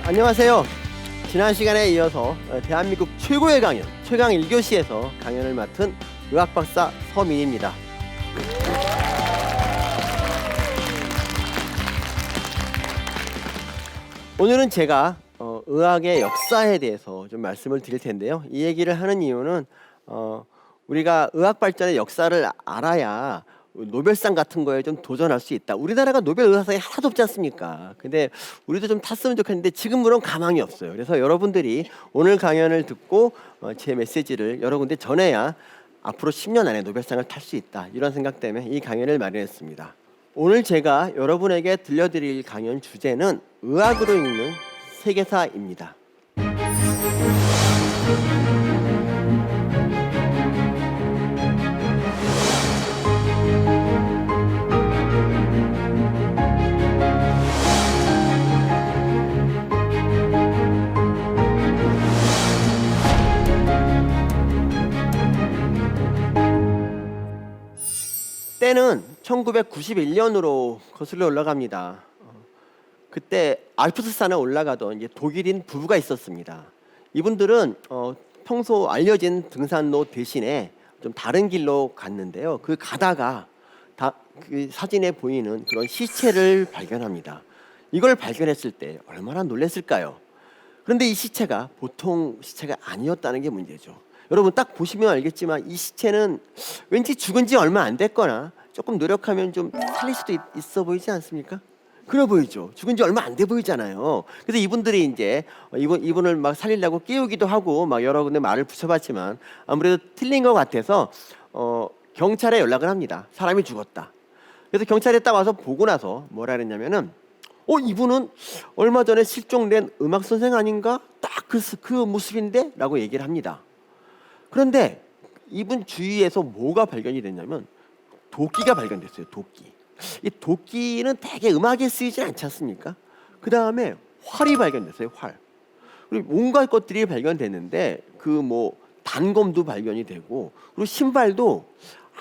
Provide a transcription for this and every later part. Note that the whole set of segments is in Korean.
안녕하세요. 지난 시간에 이어서 대한민국 최고의 강연 최강 1교시에서 강연을 맡은 의학박사 서민입니다. 오늘은 제가 의학의 역사에 대해서 좀 말씀을 드릴 텐데요. 이 얘기를 하는 이유는 우리가 의학 발전의 역사를 알아야 노벨상 같은 거에 좀 도전할 수 있다. 우리나라가 노벨 의학상이 하나도 없지 않습니까? 근데 우리도 좀 탔으면 좋겠는데 지금으로는 가망이 없어요. 그래서 여러분들이 오늘 강연을 듣고 제 메시지를 여러 군데 전해야 앞으로 10년 안에 노벨상을 탈 수 있다. 이런 생각 때문에 이 강연을 마련했습니다. 오늘 제가 여러분에게 들려드릴 강연 주제는 의학으로 읽는 세계사입니다. 때는 1991년으로 거슬러 올라갑니다. 그때 알프스산에 올라가던 이제 독일인 부부가 있었습니다. 이분들은 평소 알려진 등산로 대신에 좀 다른 길로 갔는데요. 그 가다가 그 사진에 보이는 그런 시체를 발견합니다. 이걸 발견했을 때 얼마나 놀랐을까요? 그런데 이 시체가 보통 시체가 아니었다는 게 문제죠. 여러분 딱 보시면 알겠지만 이 시체는 왠지 죽은 지 얼마 안 됐거나 조금 노력하면 좀 살릴 수도 있어 보이지 않습니까? 그래 보이죠. 죽은 지 얼마 안 돼 보이잖아요. 그래서 이분들이 이제 이분을 막 살리려고 깨우기도 하고 막 여러 군데 말을 붙여봤지만 아무래도 틀린 것 같아서 경찰에 연락을 합니다. 사람이 죽었다. 그래서 경찰에 딱 와서 보고 나서 뭐라 그랬냐면은 이분은 얼마 전에 실종된 음악 선생 아닌가? 딱 그 모습인데? 라고 얘기를 합니다. 그런데 이분 주위에서 뭐가 발견이 됐냐면 도끼가 발견됐어요. 도끼. 이 도끼는 되게 음악에 쓰이지 않지 않습니까? 그 다음에 활이 발견됐어요. 활. 그리고 온갖 것들이 발견됐는데 단검도 발견이 되고 그리고 신발도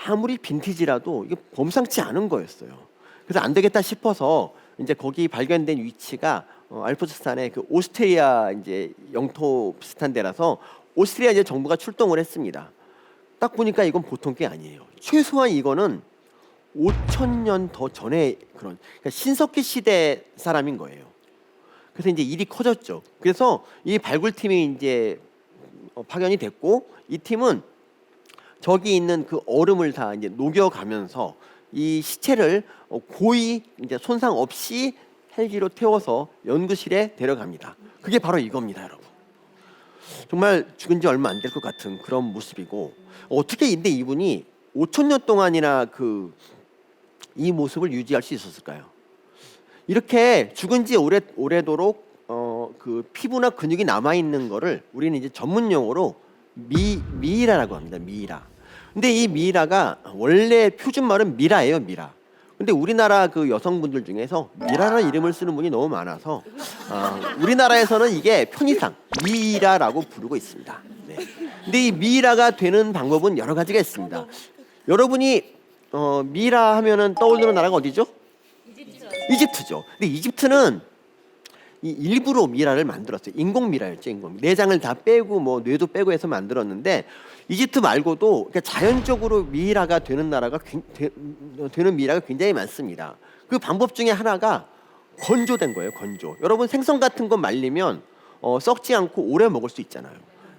아무리 빈티지라도 이게 범상치 않은 거였어요. 그래서 안 되겠다 싶어서 이제 거기 발견된 위치가 알프스산의 그 오스트리아 이제 영토 비슷한 데라서 오스트리아 이제 정부가 출동을 했습니다. 딱 보니까 이건 보통 게 아니에요. 최소한 이거는 5,000년 더 전에 그러니까 신석기 시대 사람인 거예요. 그래서 이제 일이 커졌죠. 그래서 이 발굴팀이 이제 파견이 됐고 이 팀은 저기 있는 그 얼음을 다 이제 녹여가면서 이 시체를 고의 이제 손상 없이 헬기로 태워서 연구실에 데려갑니다. 그게 바로 이겁니다, 여러분. 정말 죽은 지 얼마 안 될 것 같은 그런 모습이고 어떻게 근데 이분이 5,000년 동안이나 이 모습을 유지할 수 있었을까요? 이렇게 죽은 지 오래도록 그 피부나 근육이 남아 있는 거를 우리는 이제 전문 용어로 미이라라고 합니다. 미이라. 근데 이 미이라가 원래 표준 말은 미라예요, 미라. 근데 우리나라 그 여성분들 중에서 미라라는 이름을 쓰는 분이 너무 많아서 우리나라에서는 이게 편의상 미이라라고 부르고 있습니다. 네. 근데 이 미이라가 되는 방법은 여러 가지가 있습니다. 여러분이 미이라 하면은 떠오르는 나라가 어디죠? 이집트죠. 근데 이집트는 일부러 미라를 만들었어요. 인공 미라였죠. 내장을 다 빼고 뇌도 빼고 해서 만들었는데 이집트 말고도 그러니까 자연적으로 미라가 되는 나라가 되는 미라가 굉장히 많습니다. 그 방법 중에 하나가 건조된 거예요. 건조. 여러분 생선 같은 거 말리면 썩지 않고 오래 먹을 수 있잖아요.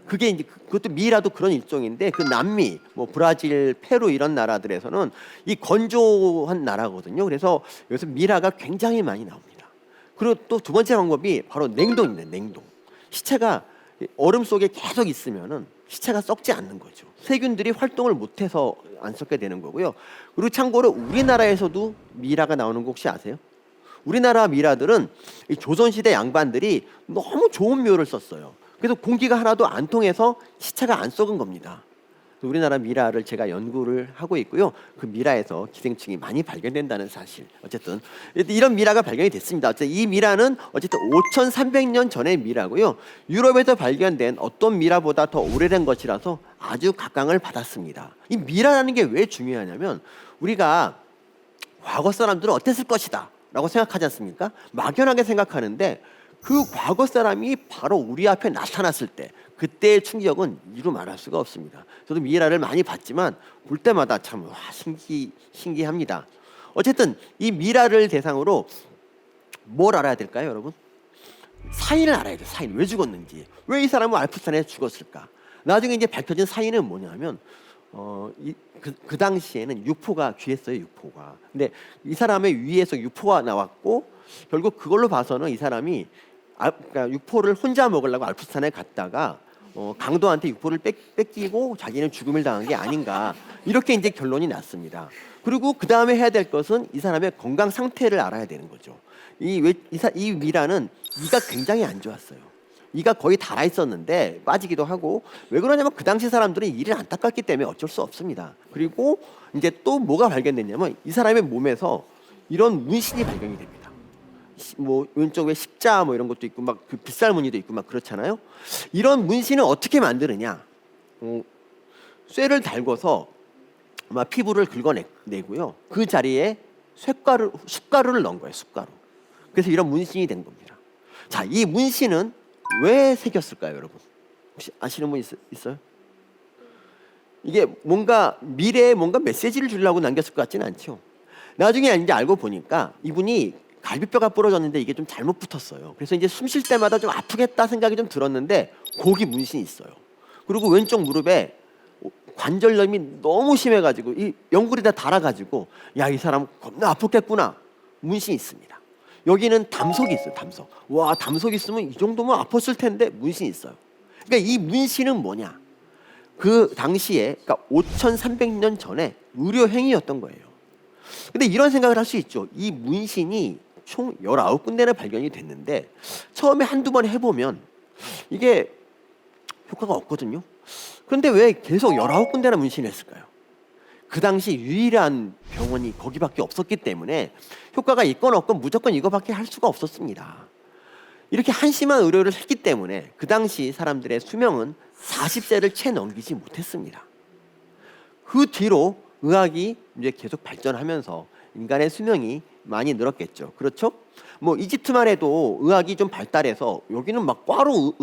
그게 이제 그것도 미라도 그런 일종인데 그 남미, 브라질, 페루 이런 나라들에서는 이 건조한 나라거든요. 그래서 여기서 미라가 굉장히 많이 나옵니다. 그리고 또 두 번째 방법이 바로 냉동입니다. 냉동. 시체가 얼음 속에 계속 있으면은 시체가 썩지 않는 거죠. 세균들이 활동을 못해서 안 썩게 되는 거고요. 그리고 참고로 우리나라에서도 미라가 나오는 거 혹시 아세요? 우리나라 미라들은 이 조선시대 양반들이 너무 좋은 묘를 썼어요. 그래서 공기가 하나도 안 통해서 시체가 안 썩은 겁니다. 우리나라 미라를 제가 연구를 하고 있고요. 그 미라에서 기생충이 많이 발견된다는 사실. 어쨌든 이런 미라가 발견이 됐습니다. 어쨌든 이 미라는 어쨌든 5,300년 전의 미라고요. 유럽에서 발견된 어떤 미라보다 더 오래된 것이라서 아주 각광을 받았습니다. 이 미라라는 게 왜 중요하냐면 우리가 과거 사람들은 어땠을 것이다 라고 생각하지 않습니까? 막연하게 생각하는데 그 과거 사람이 바로 우리 앞에 나타났을 때 그때의 충격은 이루 말할 수가 없습니다. 저도 미라를 많이 봤지만 볼 때마다 참 신기합니다. 어쨌든 이 미라를 대상으로 뭘 알아야 될까요, 여러분? 사인을 알아야 돼요. 사인. 왜 죽었는지. 왜 이 사람은 알프스산에 죽었을까? 나중에 이제 밝혀진 사인은 뭐냐면 그 당시에는 유포가 귀했어요. 유포가. 근데 이 사람의 위에서 유포가 나왔고 결국 그걸로 봐서는 이 사람이 그러니까 육포를 혼자 먹으려고 알프스산에 갔다가 강도한테 육포를 뺏기고 자기는 죽음을 당한 게 아닌가 이렇게 이제 결론이 났습니다. 그리고 그 다음에 해야 될 것은 이 사람의 건강 상태를 알아야 되는 거죠. 이 미라는 이가 굉장히 안 좋았어요. 이가 거의 닳아 있었는데 빠지기도 하고 왜 그러냐면 그 당시 사람들은 이를 안타깝기 때문에 어쩔 수 없습니다. 그리고 이제 또 뭐가 발견됐냐면 이 사람의 몸에서 이런 문신이 발견이 됩니다. 뭐 왼쪽에 십자 뭐 이런 것도 있고 막 그 빗살 무늬도 있고 막 그렇잖아요. 이런 문신을 어떻게 만드느냐? 쇠를 달궈서 막 피부를 긁어내고요. 그 자리에 숯가루를 넣은 거예요. 숯가루. 그래서 이런 문신이 된 겁니다. 자, 이 문신은 왜 새겼을까요, 여러분? 혹시 아시는 분 있어요? 이게 뭔가 미래에 뭔가 메시지를 주려고 남겼을 것 같지는 않죠. 나중에 이제 알고 보니까 이분이 갈비뼈가 부러졌는데 이게 좀 잘못 붙었어요. 그래서 이제 숨 쉴 때마다 좀 아프겠다 생각이 좀 들었는데 거기 문신이 있어요. 그리고 왼쪽 무릎에 관절염이 너무 심해가지고 이 연골이 다 닳아가지고 야, 이 사람 겁나 아프겠구나. 문신이 있습니다. 여기는 담석이 있어요. 담석. 와, 담석 있으면 이 정도면 아팠을 텐데 문신이 있어요. 그러니까 이 문신은 뭐냐? 그 당시에 그러니까 5,300년 전에 의료 행위였던 거예요. 근데 이런 생각을 할 수 있죠. 이 문신이 총 19군데나 발견이 됐는데 처음에 한두 번 해보면 이게 효과가 없거든요. 그런데 왜 계속 19군데나 문신을 했을까요? 그 당시 유일한 병원이 거기밖에 없었기 때문에 효과가 있건 없건 무조건 이거밖에 할 수가 없었습니다. 이렇게 한심한 의료를 했기 때문에 그 당시 사람들의 수명은 40세를 채 넘기지 못했습니다. 그 뒤로 의학이 이제 계속 발전하면서 인간의 수명이 많이 늘었겠죠. 그렇죠? 뭐 이집트만 해도 의학이 좀 발달해서 여기는 막 과로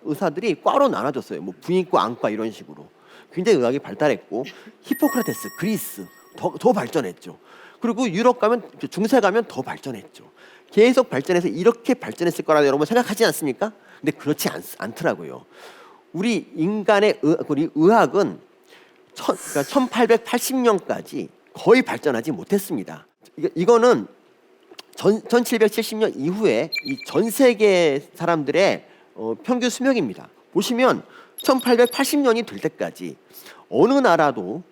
의사들이 과로 나눠졌어요. 뭐 부인과, 안과 이런 식으로. 굉장히 의학이 발달했고 히포크라테스, 그리스 더 발전했죠. 그리고 유럽 가면 중세 가면 더 발전했죠. 계속 발전해서 이렇게 발전했을 거라고 여러분 생각하지 않습니까? 근데 그렇지 않더라고요. 우리 인간의 의학은 1880년까지 거의 발전하지 못했습니다. 이거는 1770년 이후에 이 전 세계 사람들의 평균 수명입니다. 보시면 1880년이 될 때까지 어느 나라도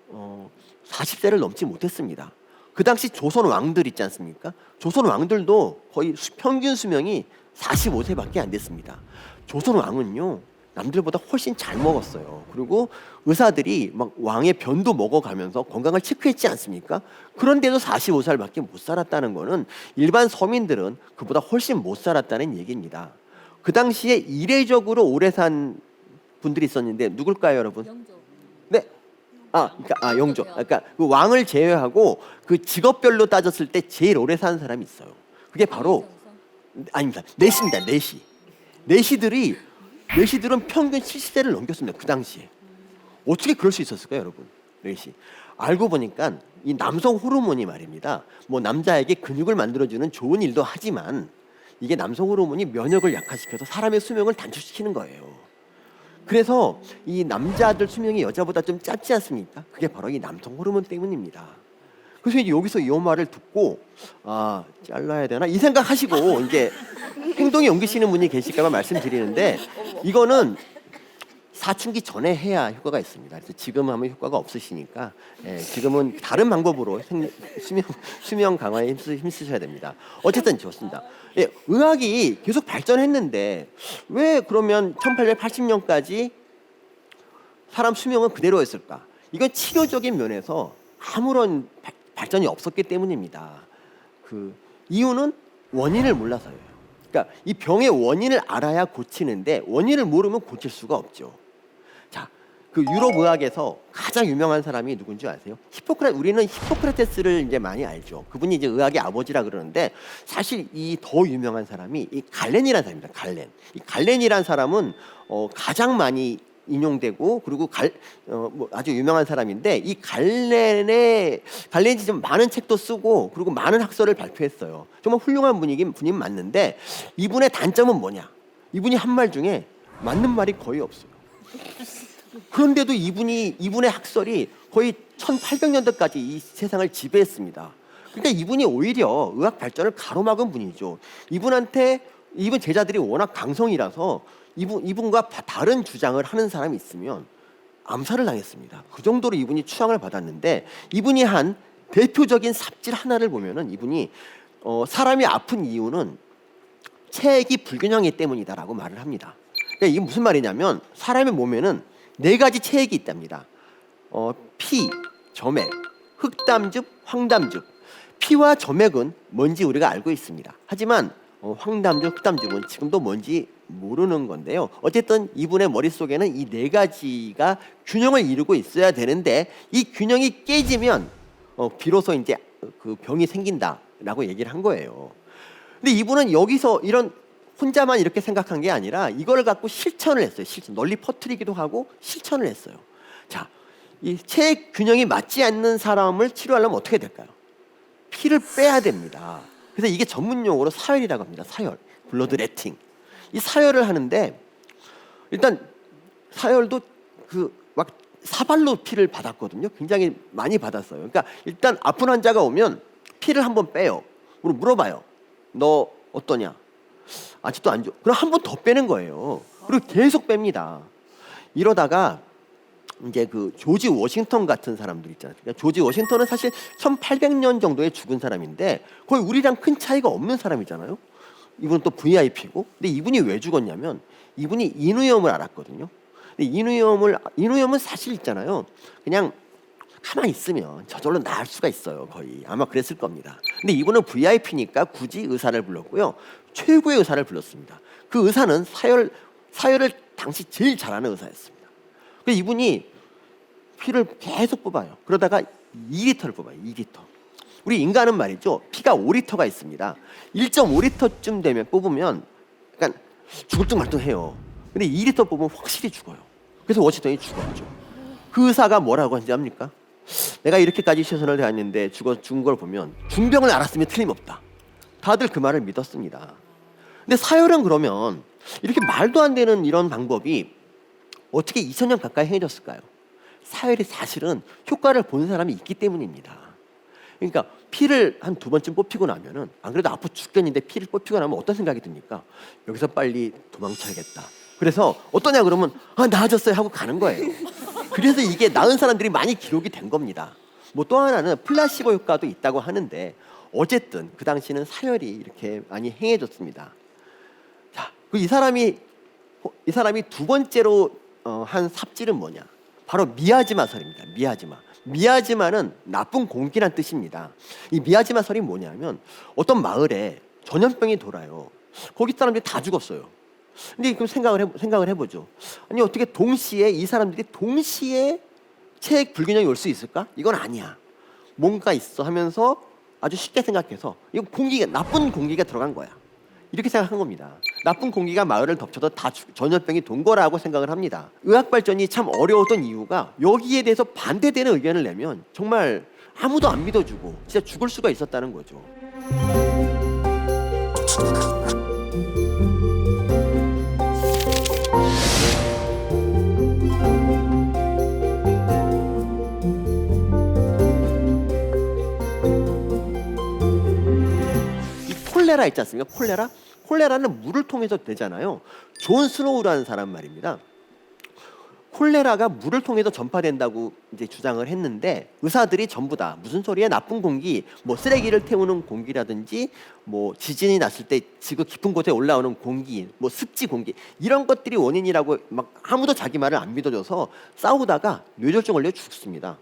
40세를 넘지 못했습니다. 그 당시 조선 왕들 있지 않습니까? 조선 왕들도 거의 평균 수명이 45세밖에 안 됐습니다. 조선 왕은요 남들보다 훨씬 잘 먹었어요. 그리고 의사들이 막 왕의 변도 먹어가면서 건강을 체크했지 않습니까? 그런데도 45살밖에 못 살았다는 거는 일반 서민들은 그보다 훨씬 못 살았다는 얘기입니다. 그 당시에 이례적으로 오래 산 분들이 있었는데 누굴까요, 여러분? 영조. 네. 영조. 그러니까 그 왕을 제외하고 그 직업별로 따졌을 때 제일 오래 사는 사람이 있어요. 그게 바로 아닙니다. 내시입니다. 내시들은 평균 70세를 넘겼습니다. 그 당시에. 어떻게 그럴 수 있었을까요, 여러분? 내시. 알고 보니까 이 남성 호르몬이 말입니다. 뭐 남자에게 근육을 만들어주는 좋은 일도 하지만 이게 남성 호르몬이 면역을 약화시켜서 사람의 수명을 단축시키는 거예요. 그래서 이 남자들 수명이 여자보다 좀 짧지 않습니까? 그게 바로 이 남성 호르몬 때문입니다. 그래서 이제 여기서 이 말을 듣고 잘라야 되나 이 생각하시고 이제 행동 엉덩이 옮기시는 분이 계실까봐 말씀드리는데 이거는 사춘기 전에 해야 효과가 있습니다. 그래서 지금 하면 효과가 없으시니까 지금은 다른 방법으로 수명 강화에 힘쓰셔야 됩니다. 어쨌든 좋습니다. 의학이 계속 발전했는데 왜 그러면 1880년까지 사람 수명은 그대로였을까? 이건 치료적인 면에서 아무런 발전이 없었기 때문입니다. 그 이유는 원인을 몰라서예요. 그러니까 이 병의 원인을 알아야 고치는데 원인을 모르면 고칠 수가 없죠. 자, 그 유럽 의학에서 가장 유명한 사람이 누군지 아세요? 우리는 히포크라테스를 이제 많이 알죠. 그분이 이제 의학의 아버지라 그러는데 사실 이 더 유명한 사람이 이 갈렌이라는 사람입니다. 갈렌. 이 갈렌이라는 사람은 가장 많이 인용되고 그리고 아주 유명한 사람인데 이 갈렌이 좀 많은 책도 쓰고 그리고 많은 학설을 발표했어요. 정말 훌륭한 분이 맞는데 이분의 단점은 뭐냐? 이분이 한 말 중에 맞는 말이 거의 없어요. 그런데도 이분의 학설이 거의 1800년대까지 이 세상을 지배했습니다. 그러니까 이분이 오히려 의학 발전을 가로막은 분이죠. 이분 제자들이 워낙 강성이라서 이분과 다른 주장을 하는 사람이 있으면 암살을 당했습니다. 그 정도로 이분이 추앙을 받았는데 이분이 한 대표적인 삽질 하나를 보면은 이분이 사람이 아픈 이유는 체액이 불균형이기 때문이다라고 말을 합니다. 그러니까 이게 무슨 말이냐면 사람의 몸에는 4가지 체액이 있답니다. 피, 점액, 흑담즙, 황담즙. 피와 점액은 뭔지 우리가 알고 있습니다. 하지만 황담즙, 흑담즙은 지금도 뭔지 모르는 건데요. 어쨌든 이분의 머릿속에는 이 4가지가 균형을 이루고 있어야 되는데 이 균형이 깨지면 비로소 이제 그 병이 생긴다라고 얘기를 한 거예요. 근데 이분은 여기서 혼자만 이렇게 생각한 게 아니라 이걸 갖고 실천을 했어요. 널리 퍼뜨리기도 하고 실천을 했어요. 자, 이 체액 균형이 맞지 않는 사람을 치료하려면 어떻게 될까요? 피를 빼야 됩니다. 그래서 이게 전문 용어로 사열이라고 합니다. 사열, 블러드 레팅. 이 사열을 하는데 일단 사열도 막 사발로 피를 받았거든요. 굉장히 많이 받았어요. 그러니까 일단 아픈 환자가 오면 피를 한번 빼요. 물어봐요. 너 어떠냐? 아직도 안 좋아. 그럼 한 번 더 빼는 거예요. 그리고 계속 뺍니다. 이러다가 이제 그 조지 워싱턴 같은 사람들 있잖아요. 그러니까 조지 워싱턴은 사실 1800년 정도에 죽은 사람인데 거의 우리랑 큰 차이가 없는 사람이잖아요. 이분은 또 VIP고. 근데 이분이 왜 죽었냐면 이분이 인후염을 앓았거든요. 근데 인후염은 사실 있잖아요. 그냥 가만히 있으면 저절로 나을 수가 있어요. 거의 아마 그랬을 겁니다. 근데 이분은 VIP니까 굳이 의사를 불렀고요. 최고의 의사를 불렀습니다. 그 의사는 사열을 당시 제일 잘하는 의사였습니다. 그래서 이분이 피를 계속 뽑아요. 그러다가 2리터를 뽑아요. 2리터. 우리 인간은 말이죠. 피가 5리터가 있습니다. 1.5리터쯤 되면 뽑으면 약간 죽을 듯 말 듯 해요. 근데 2리터 뽑으면 확실히 죽어요. 그래서 워싱턴이 죽었죠. 그 의사가 뭐라고 하는지 압니까? 내가 이렇게까지 최선을 다했는데 죽은 걸 보면 중병을 알았으면 틀림없다. 다들 그 말을 믿었습니다. 근데 사열은 그러면 이렇게 말도 안 되는 이런 방법이 어떻게 2000년 가까이 행해졌을까요? 사열이 사실은 효과를 본 사람이 있기 때문입니다. 그러니까 피를 한 2번쯤 뽑히고 나면은 안 그래도 아파 죽겠는데 피를 뽑히고 나면 어떤 생각이 듭니까? 여기서 빨리 도망쳐야겠다. 그래서 어떠냐 그러면 나아졌어요 하고 가는 거예요. 그래서 이게 나은 사람들이 많이 기록이 된 겁니다. 뭐 또 하나는 플라시보 효과도 있다고 하는데 어쨌든 그 당시는 사열이 이렇게 많이 행해졌습니다. 자, 이 사람이 2번째로 한 삽질은 뭐냐? 바로 미야지마설입니다. 미야지마는 나쁜 공기란 뜻입니다. 이 미야지마설이 뭐냐면 어떤 마을에 전염병이 돌아요. 거기 사람들이 다 죽었어요. 근데 그럼 생각을 해보죠. 아니 어떻게 이 사람들이 동시에 체액 불균형이 올 수 있을까? 이건 아니야. 뭔가 있어 하면서 아주 쉽게 생각해서 이거 나쁜 공기가 들어간 거야. 이렇게 생각한 겁니다. 나쁜 공기가 마을을 덮쳐도 다 전염병이 돈 거라고 생각을 합니다. 의학 발전이 참 어려웠던 이유가 여기에 대해서 반대되는 의견을 내면 정말 아무도 안 믿어주고 진짜 죽을 수가 있었다는 거죠. 콜레라 있지 않습니까? 콜레라는 물을 통해서 되잖아요. 존 스노우라는 사람 말입니다. 콜레라가 물을 통해서 전파된다고 이제 주장을 했는데 의사들이 전부 다 무슨 소리야, 나쁜 공기, 뭐 쓰레기를 태우는 공기라든지 뭐 지진이 났을 때 지구 깊은 곳에 올라오는 공기, 뭐 습지 공기, 이런 것들이 원인이라고 막 아무도 자기 말을 안 믿어줘서 싸우다가 뇌졸중 걸려 죽습니다.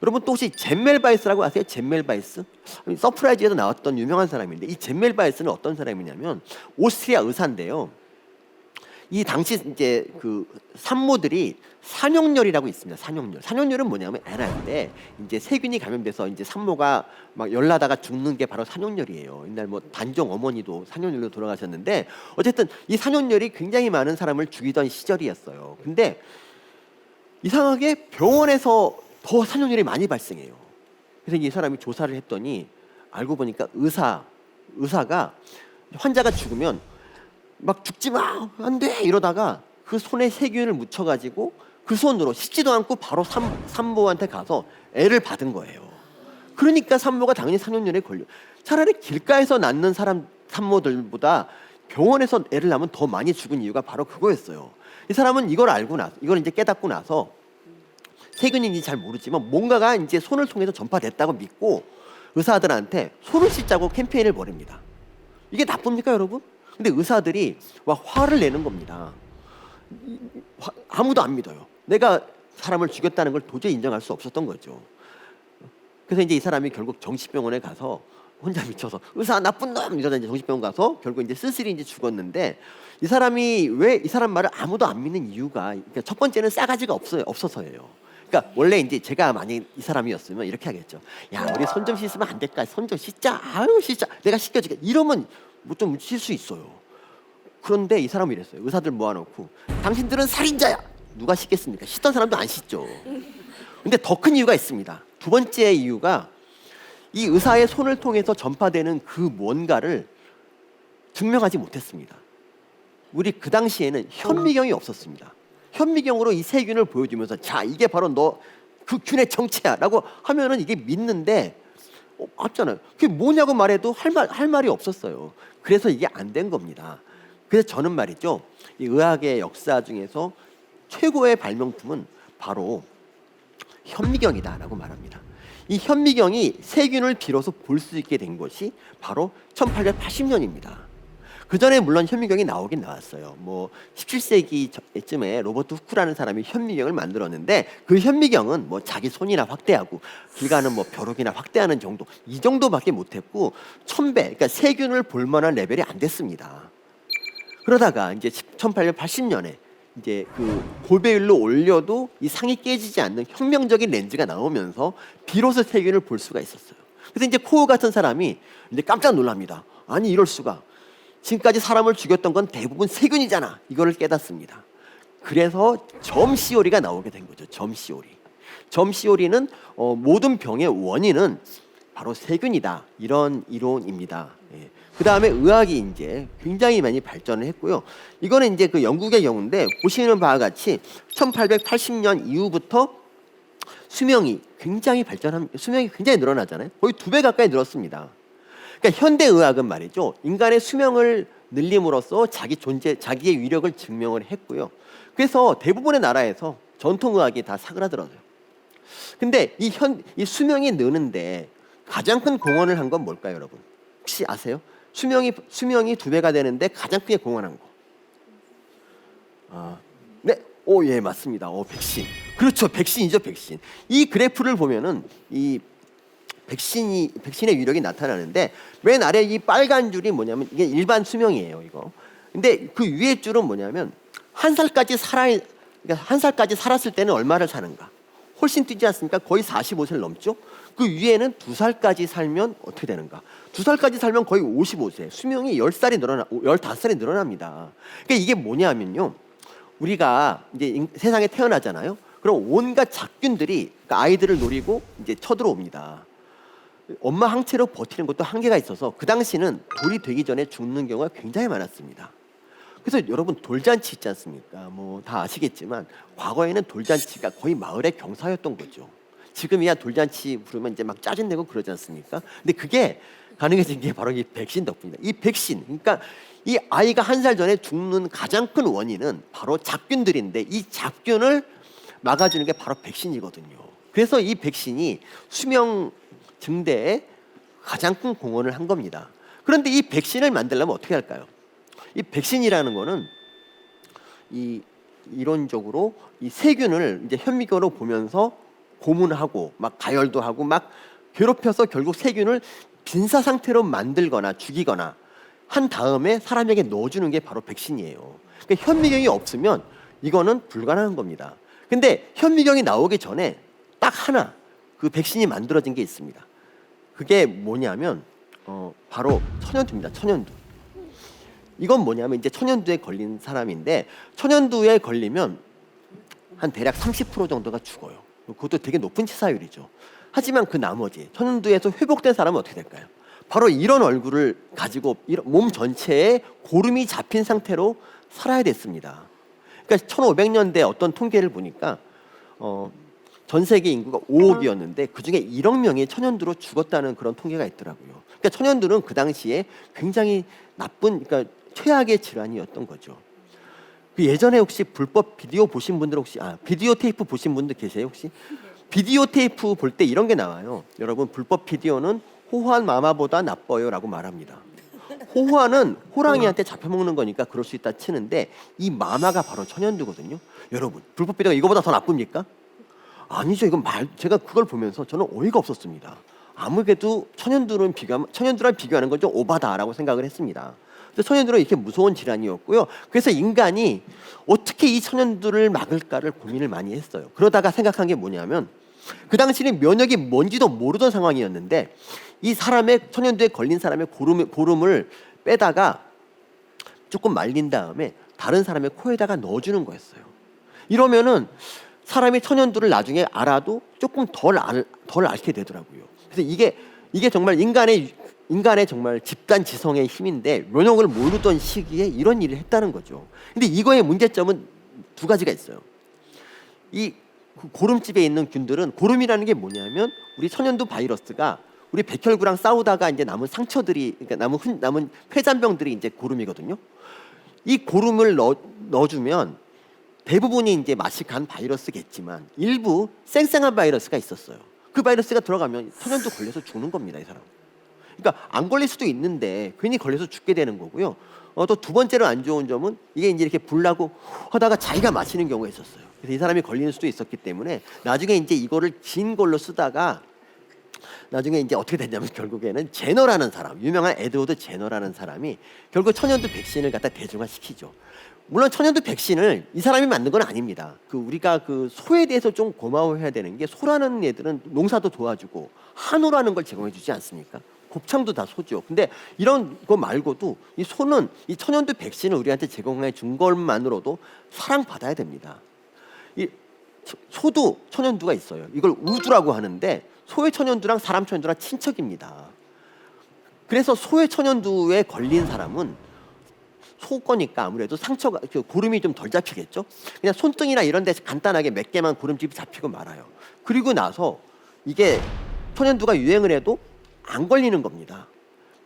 여러분 또 혹시 잼멜 바이스라고 아세요? 잼멜 바이스? 서프라이즈에도 나왔던 유명한 사람인데, 이 잼멜 바이스는 어떤 사람이냐면 오스트리아 의사인데요. 이 당시 이제 그 산모들이 산염열이라고 있습니다. 산염열. 산염열은 뭐냐면 애나인데 이제 세균이 감염돼서 이제 산모가 막 열나다가 죽는 게 바로 산염열이에요. 옛날 뭐 단종 어머니도 산염열로 돌아가셨는데, 어쨌든 이 산염열이 굉장히 많은 사람을 죽이던 시절이었어요. 근데 이상하게 병원에서 더 산염열이 많이 발생해요. 그래서 이 사람이 조사를 했더니 알고 보니까 의사가 환자가 죽으면 막 죽지 마, 안 돼 이러다가 그 손에 세균을 묻혀가지고 그 손으로 씻지도 않고 바로 산모한테 가서 애를 받은 거예요. 그러니까 산모가 당연히 산염열에 걸려. 차라리 길가에서 낳는 산모들보다 병원에서 애를 낳으면 더 많이 죽은 이유가 바로 그거였어요. 이 사람은 이걸 이제 깨닫고 나서 세균인지 잘 모르지만 뭔가가 이제 손을 통해서 전파됐다고 믿고 의사들한테 손을 씻자고 캠페인을 벌입니다. 이게 나쁩니까, 여러분? 근데 의사들이 막 화를 내는 겁니다. 아무도 안 믿어요. 내가 사람을 죽였다는 걸 도저히 인정할 수 없었던 거죠. 그래서 이제 이 사람이 결국 정신병원에 가서 혼자 미쳐서 의사 나쁜 놈 이러다 이제 정신병원 가서 결국 이제 쓸쓸히 이제 죽었는데, 이 사람이 왜 이 사람 말을 아무도 안 믿는 이유가, 그러니까 첫 번째는 싸가지가 없어서예요. 그러니까 원래 이제 제가 만약 이 사람이었으면 이렇게 하겠죠. 야, 우리 손 좀 씻으면 안 될까? 손 좀 씻자. 아유, 씻자. 내가 씻겨줄게. 이러면 뭐 좀 쉴 수 있어요. 그런데 이 사람은 이랬어요. 의사들 모아놓고 당신들은 살인자야. 누가 씻겠습니까? 씻던 사람도 안 씻죠. 근데 더 큰 이유가 있습니다. 두 번째 이유가 이 의사의 손을 통해서 전파되는 그 뭔가를 증명하지 못했습니다. 우리 그 당시에는 현미경이 없었습니다. 현미경으로 이 세균을 보여주면서 자, 이게 바로 너 그 균의 정체야 라고 하면은 이게 믿는데, 맞잖아요. 그게 뭐냐고 말해도 할 말이 없었어요. 그래서 이게 안 된 겁니다. 그래서 저는 말이죠, 이 의학의 역사 중에서 최고의 발명품은 바로 현미경이다라고 말합니다. 이 현미경이 세균을 비로소 볼 수 있게 된 것이 바로 1880년입니다. 그 전에 물론 현미경이 나오긴 나왔어요. 뭐 17세기쯤에 로버트 후크라는 사람이 현미경을 만들었는데, 그 현미경은 뭐 자기 손이나 확대하고 길 가는 뭐 벼룩이나 확대하는 정도, 이 정도밖에 못했고 1000배, 그러니까 세균을 볼 만한 레벨이 안 됐습니다. 그러다가 이제 1880년에 이제 그 고배율로 올려도 이 상이 깨지지 않는 혁명적인 렌즈가 나오면서 비로소 세균을 볼 수가 있었어요. 그래서 이제 코어 같은 사람이 이제 깜짝 놀랍니다. 아니, 이럴 수가. 지금까지 사람을 죽였던 건 대부분 세균이잖아. 이거를 깨닫습니다. 그래서 점시오리가 나오게 된 거죠. 점시오리. 점시오리는 모든 병의 원인은 바로 세균이다, 이런 이론입니다. 예. 그 다음에 의학이 이제 굉장히 많이 발전을 했고요. 이거는 이제 그 영국의 경우인데, 보시는 바와 같이 1880년 이후부터 수명이 굉장히 늘어나잖아요. 거의 2배 가까이 늘었습니다. 그러니까 현대 의학은 말이죠, 인간의 수명을 늘림으로써 자기의 위력을 증명을 했고요. 그래서 대부분의 나라에서 전통 의학이 다 사그라들어요. 근데 이 수명이 느는데 가장 큰 공헌을 한 건 뭘까요, 여러분? 혹시 아세요? 수명이 2배가 되는데 가장 크게 공헌한 거. 네, 예, 맞습니다. 백신. 그렇죠, 백신이죠, 백신. 이 그래프를 보면은 이 백신의 위력이 나타나는데, 맨 아래 이 빨간 줄이 뭐냐면 이게 일반 수명이에요, 이거. 근데 그 위에 줄은 뭐냐면 한 살까지 살았을 때는 얼마를 사는가? 훨씬 뛰지 않습니까? 거의 45세를 넘죠. 그 위에는 2살까지 살면 어떻게 되는가? 2살까지 살면 거의 55세. 수명이 15살이 늘어납니다. 그러니까 이게 뭐냐면요, 우리가 이제 세상에 태어나잖아요. 그럼 온갖 작균들이 그러니까 아이들을 노리고 이제 쳐들어옵니다. 엄마 항체로 버티는 것도 한계가 있어서 그 당시는 돌이 되기 전에 죽는 경우가 굉장히 많았습니다. 그래서 여러분, 돌잔치 있지 않습니까? 뭐 다 아시겠지만 과거에는 돌잔치가 거의 마을의 경사였던 거죠. 지금이야 돌잔치 부르면 이제 막 짜증내고 그러지 않습니까? 근데 그게 가능해진 게 바로 이 백신 덕분입니다. 이 백신, 그러니까 이 아이가 1살 전에 죽는 가장 큰 원인은 바로 잡균들인데 이 잡균을 막아주는 게 바로 백신이거든요. 그래서 이 백신이 수명 증대에 가장 큰 공헌을 한 겁니다. 그런데 이 백신을 만들려면 어떻게 할까요? 이 백신이라는 거는 이론적으로 이 세균을 이제 현미경으로 보면서 고문하고 막 가열도 하고 막 괴롭혀서 결국 세균을 빈사 상태로 만들거나 죽이거나 한 다음에 사람에게 넣어주는 게 바로 백신이에요. 그러니까 현미경이 없으면 이거는 불가능한 겁니다. 근데 현미경이 나오기 전에 딱 하나 그 백신이 만들어진 게 있습니다. 그게 뭐냐면 바로 천연두입니다. 천연두. 이건 뭐냐면 이제 천연두에 걸린 사람인데 천연두에 걸리면 한 대략 30% 정도가 죽어요. 그것도 되게 높은 치사율이죠. 하지만 그 나머지 천연두에서 회복된 사람은 어떻게 될까요? 바로 이런 얼굴을 가지고 몸 전체에 고름이 잡힌 상태로 살아야 됐습니다. 그러니까 1500년대 어떤 통계를 보니까 전 세계 인구가 5억이었는데 그중에 1억 명이 천연두로 죽었다는 그런 통계가 있더라고요. 그러니까 천연두는 그 당시에 굉장히 나쁜, 그러니까 최악의 질환이었던 거죠. 그 예전에 혹시 불법 비디오 보신 분들 혹시 비디오 테이프 보신 분들 계세요 혹시? 비디오 테이프 볼 때 이런 게 나와요. 여러분, 불법 비디오는 호환 마마보다 나빠요라고 말합니다. 호환은 호랑이한테 잡혀먹는 거니까 그럴 수 있다 치는데 이 마마가 바로 천연두거든요. 여러분, 불법 비디오가 이거보다 더 나쁩니까? 아니죠. 이건 제가 그걸 보면서 저는 어이가 없었습니다. 아무래도 천연두랑 비교하는 건 좀 오바다라고 생각을 했습니다. 그래서 천연두는 이렇게 무서운 질환이었고요. 그래서 인간이 어떻게 이 천연두를 막을까를 고민을 많이 했어요. 그러다가 생각한 게 뭐냐면 그 당시는 면역이 뭔지도 모르던 상황이었는데 이 사람의 천연두에 걸린 사람의 고름을 빼다가 조금 말린 다음에 다른 사람의 코에다가 넣어주는 거였어요. 이러면은 사람이 천연두를 나중에 알아도 조금 덜 앓게 되더라고요. 그래서 이게 정말 인간의 정말 집단 지성의 힘인데 면역을 모르던 시기에 이런 일을 했다는 거죠. 근데 이거의 문제점은 두 가지가 있어요. 이 고름집에 있는 균들은, 고름이라는 게 뭐냐면 우리 천연두 바이러스가 우리 백혈구랑 싸우다가 이제 남은 상처들이, 그러니까 남은 폐잔병들이 이제 고름이거든요. 이 고름을 넣어주면 대부분이 이제 맛이 간 바이러스겠지만 일부 쌩쌩한 바이러스가 있었어요. 그 바이러스가 들어가면 천연두 걸려서 죽는 겁니다, 이 사람. 그러니까 안 걸릴 수도 있는데 괜히 걸려서 죽게 되는 거고요. 또 두 번째로 안 좋은 점은 이게 이제 이렇게 불나고 하다가 자기가 마시는 경우가 있었어요. 그래서 이 사람이 걸리는 수도 있었기 때문에 나중에 이제 이거를 진 걸로 쓰다가 나중에 이제 어떻게 됐냐면 결국에는 제너라는 사람, 유명한 에드워드 제너라는 사람이 결국 천연두 백신을 갖다 대중화시키죠. 물론 천연두 백신을 이 사람이 만든 건 아닙니다. 우리가 소에 대해서 좀 고마워해야 되는 게, 소라는 애들은 농사도 도와주고 한우라는 걸 제공해주지 않습니까? 곱창도 다 소죠. 근데 이런 거 말고도 이 소는 이 천연두 백신을 우리한테 제공해 준 것만으로도 사랑받아야 됩니다. 이 소도 천연두가 있어요. 이걸 우두라고 하는데 소의 천연두랑 사람 천연두랑 친척입니다. 그래서 소의 천연두에 걸린 사람은 소 거니까 아무래도 상처가, 고름이 좀 덜 잡히겠죠. 그냥 손등이나 이런 데 간단하게 몇 개만 고름집이 잡히고 말아요. 그리고 나서 이게 천연두가 유행을 해도 안 걸리는 겁니다.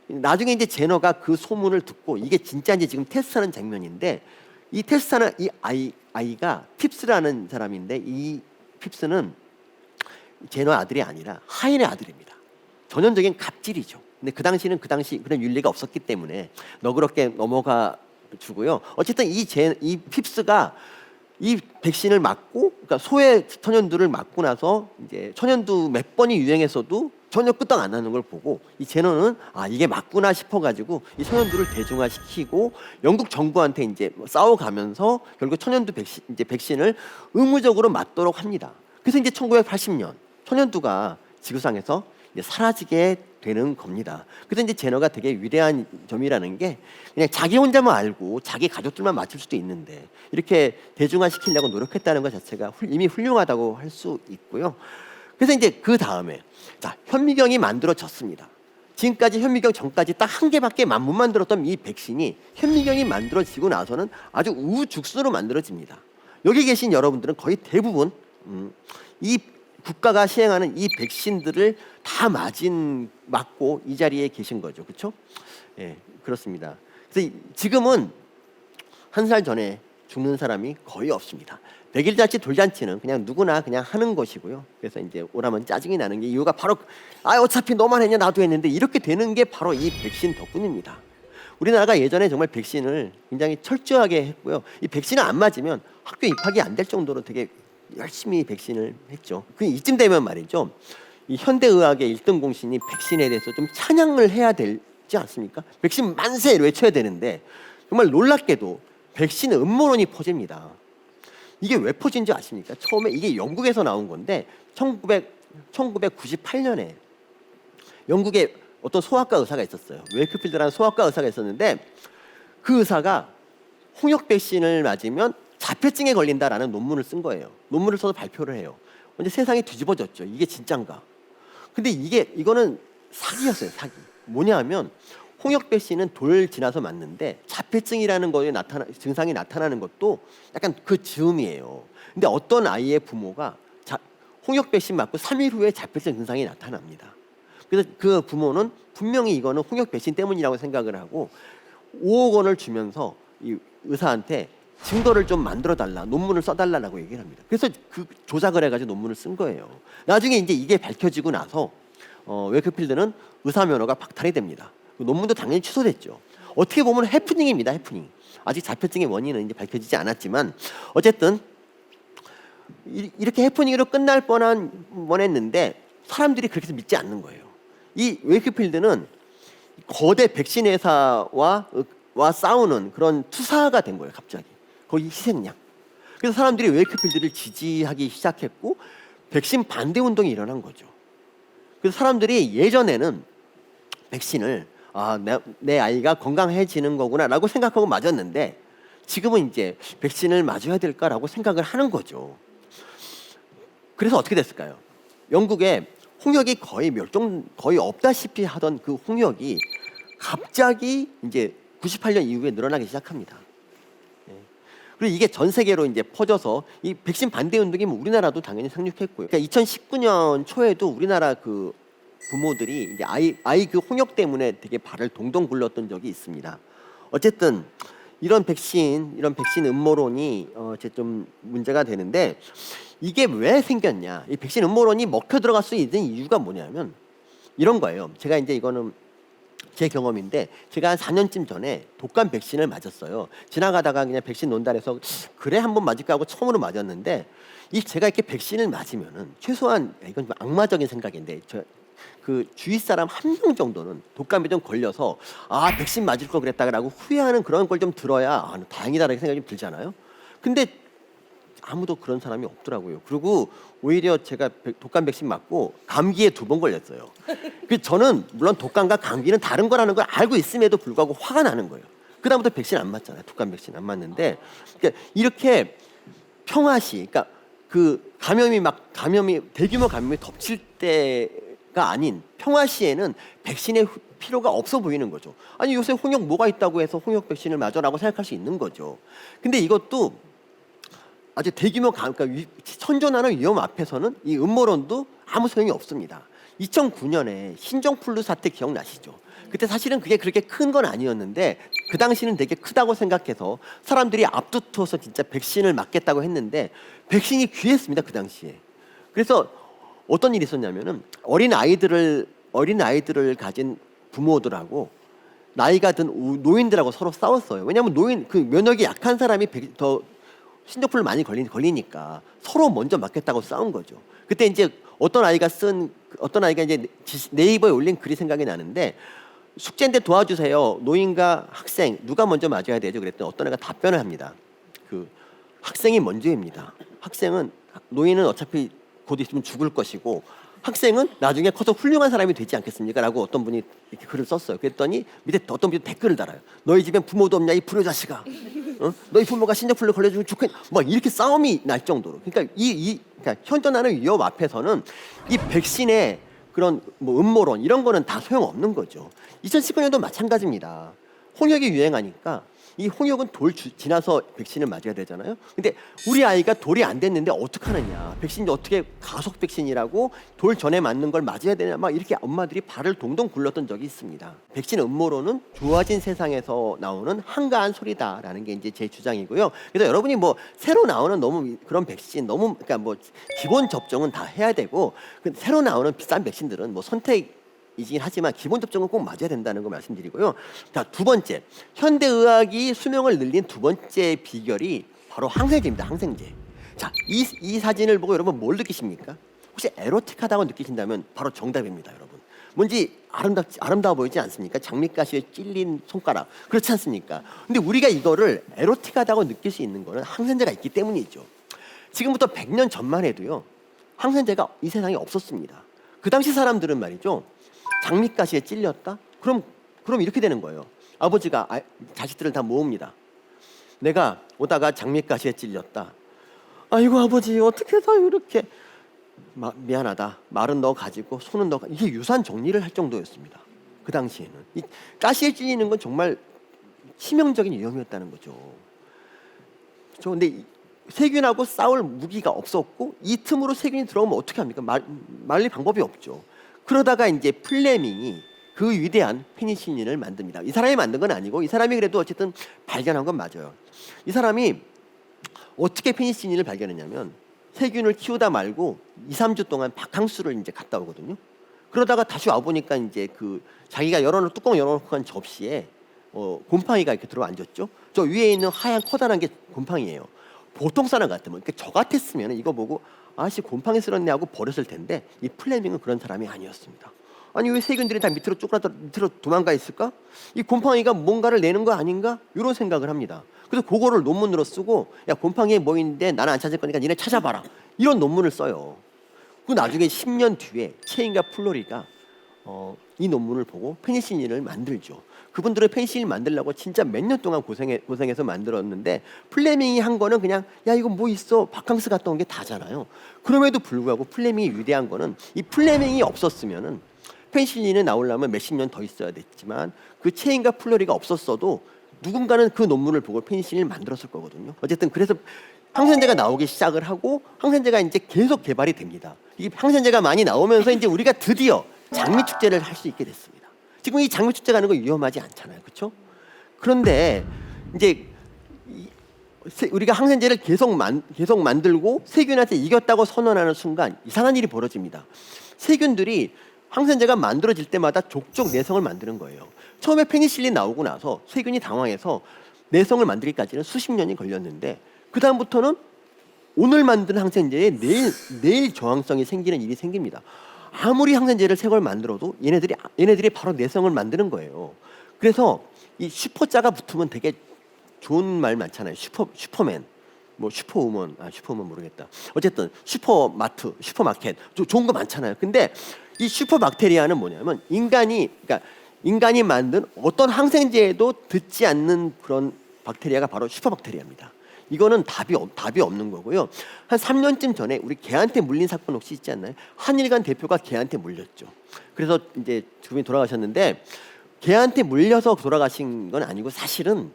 나중에 이제 제너가 그 소문을 듣고 이게 진짜인지 지금 테스트하는 장면인데, 이 테스트하는 이 아이가 핍스라는 사람인데, 이 핍스는 제너 아들이 아니라 하인의 아들입니다. 전형적인 갑질이죠. 근데 그 당시는 그런 윤리가 없었기 때문에 너그럽게 넘어가 주고요. 어쨌든 이 핍스가 이 백신을 맞고, 그러니까 소의 천연두를 맞고 나서 이제 천연두 몇 번이 유행했어도 전혀 끄떡 안 나는 걸 보고 이 제너는 이게 맞구나 싶어가지고 이 천연두를 대중화시키고 영국 정부한테 이제 싸워가면서 결국 천연두 백신을 의무적으로 맞도록 합니다. 그래서 이제 1980년 천연두가 지구상에서 이제 사라지게 되는 겁니다. 그래서 이제 제너가 되게 위대한 점이라는 게, 그냥 자기 혼자만 알고 자기 가족들만 맞출 수도 있는데 이렇게 대중화시키려고 노력했다는 것 자체가 이미 훌륭하다고 할 수 있고요. 그래서 이제 그 다음에 현미경이 만들어졌습니다. 지금까지 현미경 전까지 딱 한 개밖에 못 만들었던 이 백신이 현미경이 만들어지고 나서는 아주 우후죽순으로 만들어집니다. 여기 계신 여러분들은 거의 대부분 이 국가가 시행하는 이 백신들을 다 맞고 이 자리에 계신 거죠. 그렇죠? 예, 그렇습니다. 그래서 지금은 한 살 전에 죽는 사람이 거의 없습니다. 백일잔치 돌잔치는 그냥 누구나 그냥 하는 것이고요. 그래서 이제 오라면 짜증이 나는 게 이유가 바로 어차피 너만 했냐 나도 했는데 이렇게 되는 게 바로 이 백신 덕분입니다. 우리나라가 예전에 정말 백신을 굉장히 철저하게 했고요. 이 백신을 안 맞으면 학교 입학이 안 될 정도로 되게 열심히 백신을 했죠. 그 이쯤 되면 말이죠. 이 현대의학의 1등 공신이 백신에 대해서 좀 찬양을 해야 되지 않습니까? 백신 만세 외쳐야 되는데 정말 놀랍게도 백신 음모론이 퍼집니다. 이게 왜 퍼진지 아십니까? 처음에 이게 영국에서 나온 건데 1998년에 영국에 어떤 소아과 의사가 있었어요. 웨이크필드라는 소아과 의사가 있었는데 그 의사가 홍역 백신을 맞으면 자폐증에 걸린다라는 논문을 쓴 거예요. 논문을 써서 발표를 해요. 근데 세상이 뒤집어졌죠. 이게 진짠가? 근데 이거는 사기였어요. 사기. 뭐냐하면 홍역 백신은 돌 지나서 맞는데 자폐증이라는 거에 증상이 나타나는 것도 약간 그 즈음이에요. 근데 어떤 아이의 부모가 홍역 백신 맞고 3일 후에 자폐증 증상이 나타납니다. 그래서 그 부모는 분명히 이거는 홍역 백신 때문이라고 생각을 하고 5억 원을 주면서 이 의사한테 증거를 좀 만들어달라, 논문을 써달라고 얘기를 합니다. 그래서 그 조작을 해가지고 논문을 쓴 거예요. 나중에 이제 이게 밝혀지고 나서 웨이크필드는 의사 면허가 박탈이 됩니다. 그 논문도 당연히 취소됐죠. 어떻게 보면 해프닝입니다. 해프닝. 아직 자폐증의 원인은 이제 밝혀지지 않았지만 어쨌든 이렇게 해프닝으로 끝날 뻔했는데 사람들이 그렇게 해서 믿지 않는 거예요. 이 웨이크필드는 거대 백신 회사와 싸우는 그런 투사가 된 거예요. 갑자기 거의 희생양. 그래서 사람들이 웨이크필드를 지지하기 시작했고 백신 반대 운동이 일어난 거죠. 그래서 사람들이 예전에는 백신을 내 아이가 건강해지는 거구나라고 생각하고 맞았는데 지금은 이제 백신을 맞아야 될까라고 생각을 하는 거죠. 그래서 어떻게 됐을까요? 영국에 홍역이 거의 없다시피 하던 그 홍역이 갑자기 이제 98년 이후에 늘어나기 시작합니다. 그리고 이게 전 세계로 이제 퍼져서 이 백신 반대 운동이 우리나라도 당연히 상륙했고요. 그러니까 2019년 초에도 우리나라 그 부모들이 이제 아이 그 홍역 때문에 되게 발을 동동 굴렀던 적이 있습니다. 어쨌든 이런 백신 음모론이 이제 좀 문제가 되는데 이게 왜 생겼냐? 이 백신 음모론이 먹혀 들어갈 수 있는 이유가 뭐냐면 이런 거예요. 제가 이제 이거는 제 경험인데 제가 한 4년쯤 전에 독감 백신을 맞았어요. 지나가다가 그냥 백신 논단에서 그래 한번 맞을까 하고 처음으로 맞았는데 제가 이렇게 백신을 맞으면은 최소한 이건 좀 악마적인 생각인데 그 주위 사람 한 명 정도는 독감에 좀 걸려서 백신 맞을 걸 그랬다라고 후회하는 그런 걸 좀 들어야 다행이다라는 생각이 좀 들잖아요. 근데 아무도 그런 사람이 없더라고요. 그리고 오히려 제가 독감 백신 맞고 감기에 2번 걸렸어요. 저는 물론 독감과 감기는 다른 거라는 걸 알고 있음에도 불구하고 화가 나는 거예요. 그다음부터 백신 안 맞잖아요. 독감 백신 안 맞는데 그러니까 이렇게 평화시, 그러니까 그 대규모 감염이 덮칠 때가 아닌 평화시에는 백신의 필요가 없어 보이는 거죠. 아니 요새 홍역 뭐가 있다고 해서 홍역 백신을 맞아라고 생각할 수 있는 거죠. 근데 이것도 아주 대규모 그러니까 선전하는 위험 앞에서는 이 음모론도 아무 소용이 없습니다. 2009년에 신종플루 사태 기억나시죠? 그때 사실은 그게 그렇게 큰 건 아니었는데 그 당시는 되게 크다고 생각해서 사람들이 앞두터서 진짜 백신을 맞겠다고 했는데 백신이 귀했습니다. 그 당시에. 그래서 어떤 일이 있었냐면은 어린 아이들을 가진 부모들하고 나이가 든 노인들하고 서로 싸웠어요. 왜냐하면 그 면역이 약한 사람이 더 신종플루 많이 걸리니까 서로 먼저 맞겠다고 싸운 거죠. 그때 이제 어떤 아이가 이제 네이버에 올린 글이 생각이 나는데 숙제인데 도와주세요. 노인과 학생 누가 먼저 맞아야 되죠? 그랬더니 어떤 애가 답변을 합니다. 그 학생이 먼저입니다. 노인은 어차피 곧 있으면 죽을 것이고 학생은 나중에 커서 훌륭한 사람이 되지 않겠습니까? 라고 어떤 분이 이렇게 글을 썼어요. 그랬더니 밑에 어떤 분이 댓글을 달아요. 너희 집엔 부모도 없냐 이 불효자식아. 너희 부모가 신종플루 걸려주면 좋겠. 막 이렇게 싸움이 날 정도로. 그러니까 그러니까 현존하는 위험 앞에서는 이 백신의 그런 음모론 이런 거는 다 소용없는 거죠. 2019년도 마찬가지입니다. 홍역이 유행하니까 이 홍역은 지나서 백신을 맞아야 되잖아요. 근데 우리 아이가 돌이 안 됐는데 어떡하느냐. 백신이 어떻게 가속 백신이라고 돌 전에 맞는 걸 맞아야 되냐. 막 이렇게 엄마들이 발을 동동 굴렀던 적이 있습니다. 백신 음모론은 좋아진 세상에서 나오는 한가한 소리다라는 게 이제 제 주장이고요. 그래서 여러분이 뭐 새로 나오는 너무 그런 백신 너무 그러니까 뭐 기본 접종은 다 해야 되고 새로 나오는 비싼 백신들은 뭐 선택이긴 하지만 기본 접종은 꼭 맞아야 된다는 거 말씀드리고요. 자, 두 번째, 현대의학이 수명을 늘린 두 번째 비결이 바로 항생제입니다. 항생제. 자, 이 사진을 보고 여러분 뭘 느끼십니까? 혹시 에로틱하다고 느끼신다면 바로 정답입니다, 여러분. 뭔지 아름다워 보이지 않습니까? 장미가시에 찔린 손가락. 그렇지 않습니까? 근데 우리가 이거를 에로틱하다고 느낄 수 있는 거는 항생제가 있기 때문이죠. 지금부터 100년 전만 해도요, 항생제가 이 세상에 없었습니다. 그 당시 사람들은 말이죠, 장미가시에 찔렸다? 그럼 이렇게 되는 거예요. 아버지가 자식들을 다 모읍니다. 내가 오다가 장미가시에 찔렸다. 아이고 아버지 어떻게 다 이렇게 미안하다. 말은 너 가지고 손은 너 이게 유산 정리를 할 정도였습니다. 그 당시에는 이 가시에 찔리는 건 정말 치명적인 위험이었다는 거죠. 그렇죠? 근데 세균하고 싸울 무기가 없었고 이 틈으로 세균이 들어오면 어떻게 합니까? 말릴 방법이 없죠. 그러다가 이제 플레밍이 그 위대한 페니실린을 만듭니다. 이 사람이 만든 건 아니고 이 사람이 그래도 어쨌든 발견한 건 맞아요. 이 사람이 어떻게 페니실린을 발견했냐면 세균을 키우다 말고 2, 3주 동안 바캉스를 이제 갔다 오거든요. 그러다가 다시 와 보니까 이제 그 자기가 뚜껑 열어놓고 간 접시에 곰팡이가 이렇게 들어 앉았죠. 저 위에 있는 하얀 커다란 게 곰팡이에요. 보통 사람 같으면, 그러니까 저 같았으면 이거 보고 아씨 곰팡이 쓸었네 하고 버렸을 텐데 이 플레밍은 그런 사람이 아니었습니다. 아니 왜 세균들이 다 밑으로 밑으로 도망가 있을까? 이 곰팡이가 뭔가를 내는 거 아닌가? 이런 생각을 합니다. 그래서 그거를 논문으로 쓰고 야 곰팡이에 뭐 있는데 나는 안 찾을 거니까 니네 찾아봐라. 이런 논문을 써요. 그 나중에 10년 뒤에 체인과 플로리가 이 논문을 보고 페니실린을 만들죠. 그분들은 페니실린 만들려고 진짜 몇 년 동안 고생해서 만들었는데 플레밍이 한 거는 그냥 야 이거 뭐 있어 바캉스 갔다 온 게 다잖아요. 그럼에도 불구하고 플레밍이 위대한 거는 이 플레밍이 없었으면은 페니실린이 나오려면 몇십 년 더 있어야 됐지만 그 체인과 플로리가 없었어도 누군가는 그 논문을 보고 페니실린을 만들었을 거거든요. 어쨌든 그래서 항생제가 나오기 시작을 하고 항생제가 이제 계속 개발이 됩니다. 이 항생제가 많이 나오면서 이제 우리가 드디어 장미 축제를 할 수 있게 됐습니다. 지금 이 장미 축제 가는 거 위험하지 않잖아요, 그렇죠? 그런데 이제 우리가 항생제를 계속 만들고 세균한테 이겼다고 선언하는 순간 이상한 일이 벌어집니다. 세균들이 항생제가 만들어질 때마다 족족 내성을 만드는 거예요. 처음에 페니실린 나오고 나서 세균이 당황해서 내성을 만들기까지는 수십 년이 걸렸는데 그 다음부터는 오늘 만든 항생제에 내일 저항성이 생기는 일이 생깁니다. 아무리 항생제를 새 걸 만들어도 얘네들이 바로 내성을 만드는 거예요. 그래서 이 슈퍼자가 붙으면 되게 좋은 말 많잖아요. 슈퍼맨, 뭐 슈퍼우먼, 슈퍼우먼 모르겠다. 어쨌든 슈퍼마켓 좋은 거 많잖아요. 근데 이 슈퍼박테리아는 뭐냐면 인간이 만든 어떤 항생제에도 듣지 않는 그런 박테리아가 바로 슈퍼박테리아입니다. 이거는 답이 없는 거고요. 한 3년쯤 전에 우리 개한테 물린 사건 혹시 있지 않나요? 한일관 대표가 개한테 물렸죠. 그래서 이제 그분이 돌아가셨는데 개한테 물려서 돌아가신 건 아니고 사실은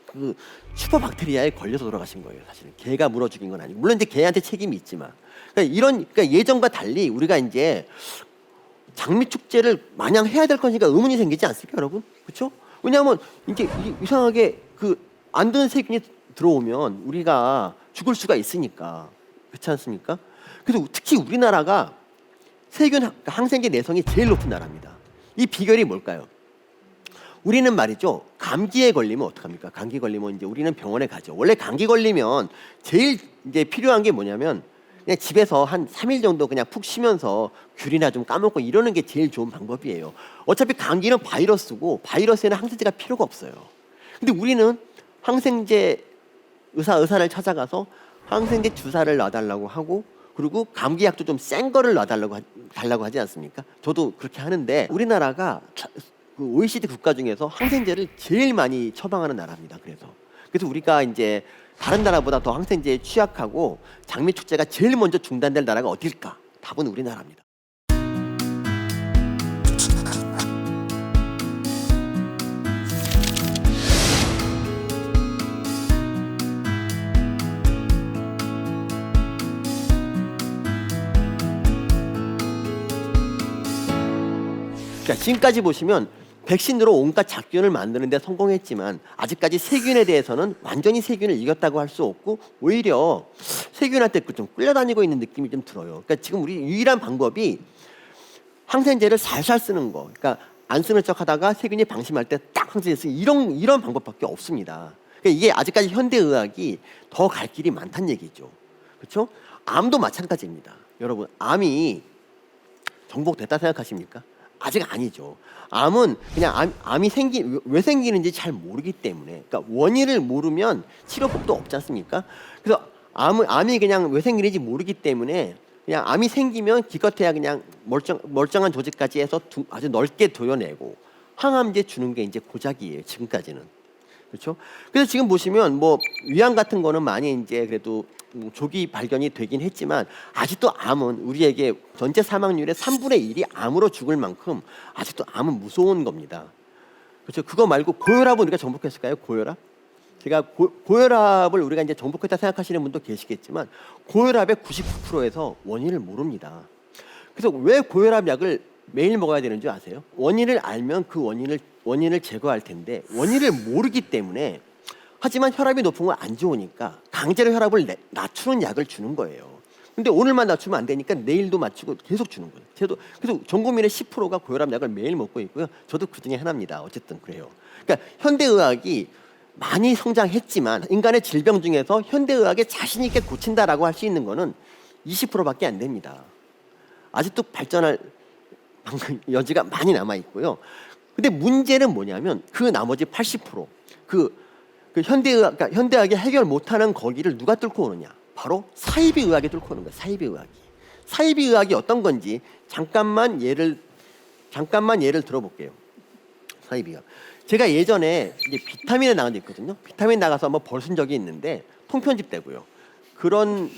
그 슈퍼박테리아에 걸려서 돌아가신 거예요. 사실은 개가 물어 죽인 건 아니고 물론 이제 개한테 책임이 있지만 그러니까 예전과 달리 우리가 이제 장미 축제를 마냥 해야 될 것이니까 의문이 생기지 않습니까, 여러분? 그렇죠? 왜냐하면 이게 이상하게 그 안 되는 세균이 들어오면 우리가 죽을 수가 있으니까 그렇지 않습니까? 그래서 특히 우리나라가 세균 항생제 내성이 제일 높은 나라입니다. 이 비결이 뭘까요? 우리는 말이죠. 감기에 걸리면 어떡합니까? 감기 걸리면 이제 우리는 병원에 가죠. 원래 감기 걸리면 제일 이제 필요한 게 뭐냐면 그냥 집에서 한 3일 정도 그냥 푹 쉬면서 귤이나 좀 까먹고 이러는 게 제일 좋은 방법이에요. 어차피 감기는 바이러스고 바이러스에는 항생제가 필요가 없어요. 근데 우리는 항생제 의사를 찾아가서 항생제 주사를 놔달라고 하고 그리고 감기약도 좀 센 거를 달라고 하지 않습니까? 저도 그렇게 하는데 우리나라가 그 OECD 국가 중에서 항생제를 제일 많이 처방하는 나라입니다. 그래서 우리가 이제 다른 나라보다 더 항생제에 취약하고 장미 축제가 제일 먼저 중단될 나라가 어딜까? 답은 우리나라입니다. 자, 지금까지 보시면 백신으로 온갖 작균을 만드는 데 성공했지만 아직까지 세균에 대해서는 완전히 세균을 이겼다고 할 수 없고 오히려 세균한테 좀 끌려다니고 있는 느낌이 좀 들어요. 그러니까 지금 우리 유일한 방법이 항생제를 살살 쓰는 거. 그러니까 안 쓰는 척하다가 세균이 방심할 때 딱 항생제 쓰기 이런 방법밖에 없습니다. 그러니까 이게 아직까지 현대의학이 더 갈 길이 많다는 얘기죠. 그렇죠? 암도 마찬가지입니다. 여러분, 암이 정복됐다 생각하십니까? 아직 아니죠. 암은 그냥 암이 왜 생기는지 잘 모르기 때문에, 그러니까 원인을 모르면 치료법도 없지 않습니까? 그래서 암이 그냥 왜 생기는지 모르기 때문에 그냥 암이 생기면 기껏해야 그냥 멀쩡한 조직까지 해서 아주 넓게 도려내고 항암제 주는 게 이제 고작이에요. 지금까지는. 그렇죠? 그래서 지금 보시면 뭐 위암 같은 거는 많이 이제 그래도 조기 발견이 되긴 했지만 아직도 암은 우리에게 전체 사망률의 3분의 1이 암으로 죽을 만큼 아직도 암은 무서운 겁니다. 그렇죠? 그거 말고 고혈압은 우리가 정복했을까요? 고혈압? 제가 고혈압을 우리가 이제 정복했다 생각하시는 분도 계시겠지만 고혈압의 99%에서 원인을 모릅니다. 그래서 왜 고혈압 약을 매일 먹어야 되는 줄 아세요? 원인을 알면 그 원인을 제거할 텐데 원인을 모르기 때문에, 하지만 혈압이 높은 건 안 좋으니까 강제로 혈압을 낮추는 약을 주는 거예요. 근데 오늘만 낮추면 안 되니까 내일도 맞추고 계속 주는 거예요. 그래서 전 국민의 10%가 고혈압 약을 매일 먹고 있고요. 저도 그 중에 하나입니다. 어쨌든 그래요. 그러니까 현대의학이 많이 성장했지만 인간의 질병 중에서 현대의학에 자신 있게 고친다라고 할 수 있는 거는 20%밖에 안 됩니다. 아직도 발전할 여지가 많이 남아 있고요. 근데 문제는 뭐냐면 그 나머지 80%, 그 현대의학이 해결 못하는 거기를 누가 뚫고 오느냐? 바로 사이비의학이 뚫고 오는 거예요. 사이비의학이 어떤 건지 잠깐만 예를 들어볼게요. 사이비의학. 제가 예전에 이제 비타민에 나간 적 있거든요. 비타민 나가서 한번 벌쓴 적이 있는데 통편집되고요. 그런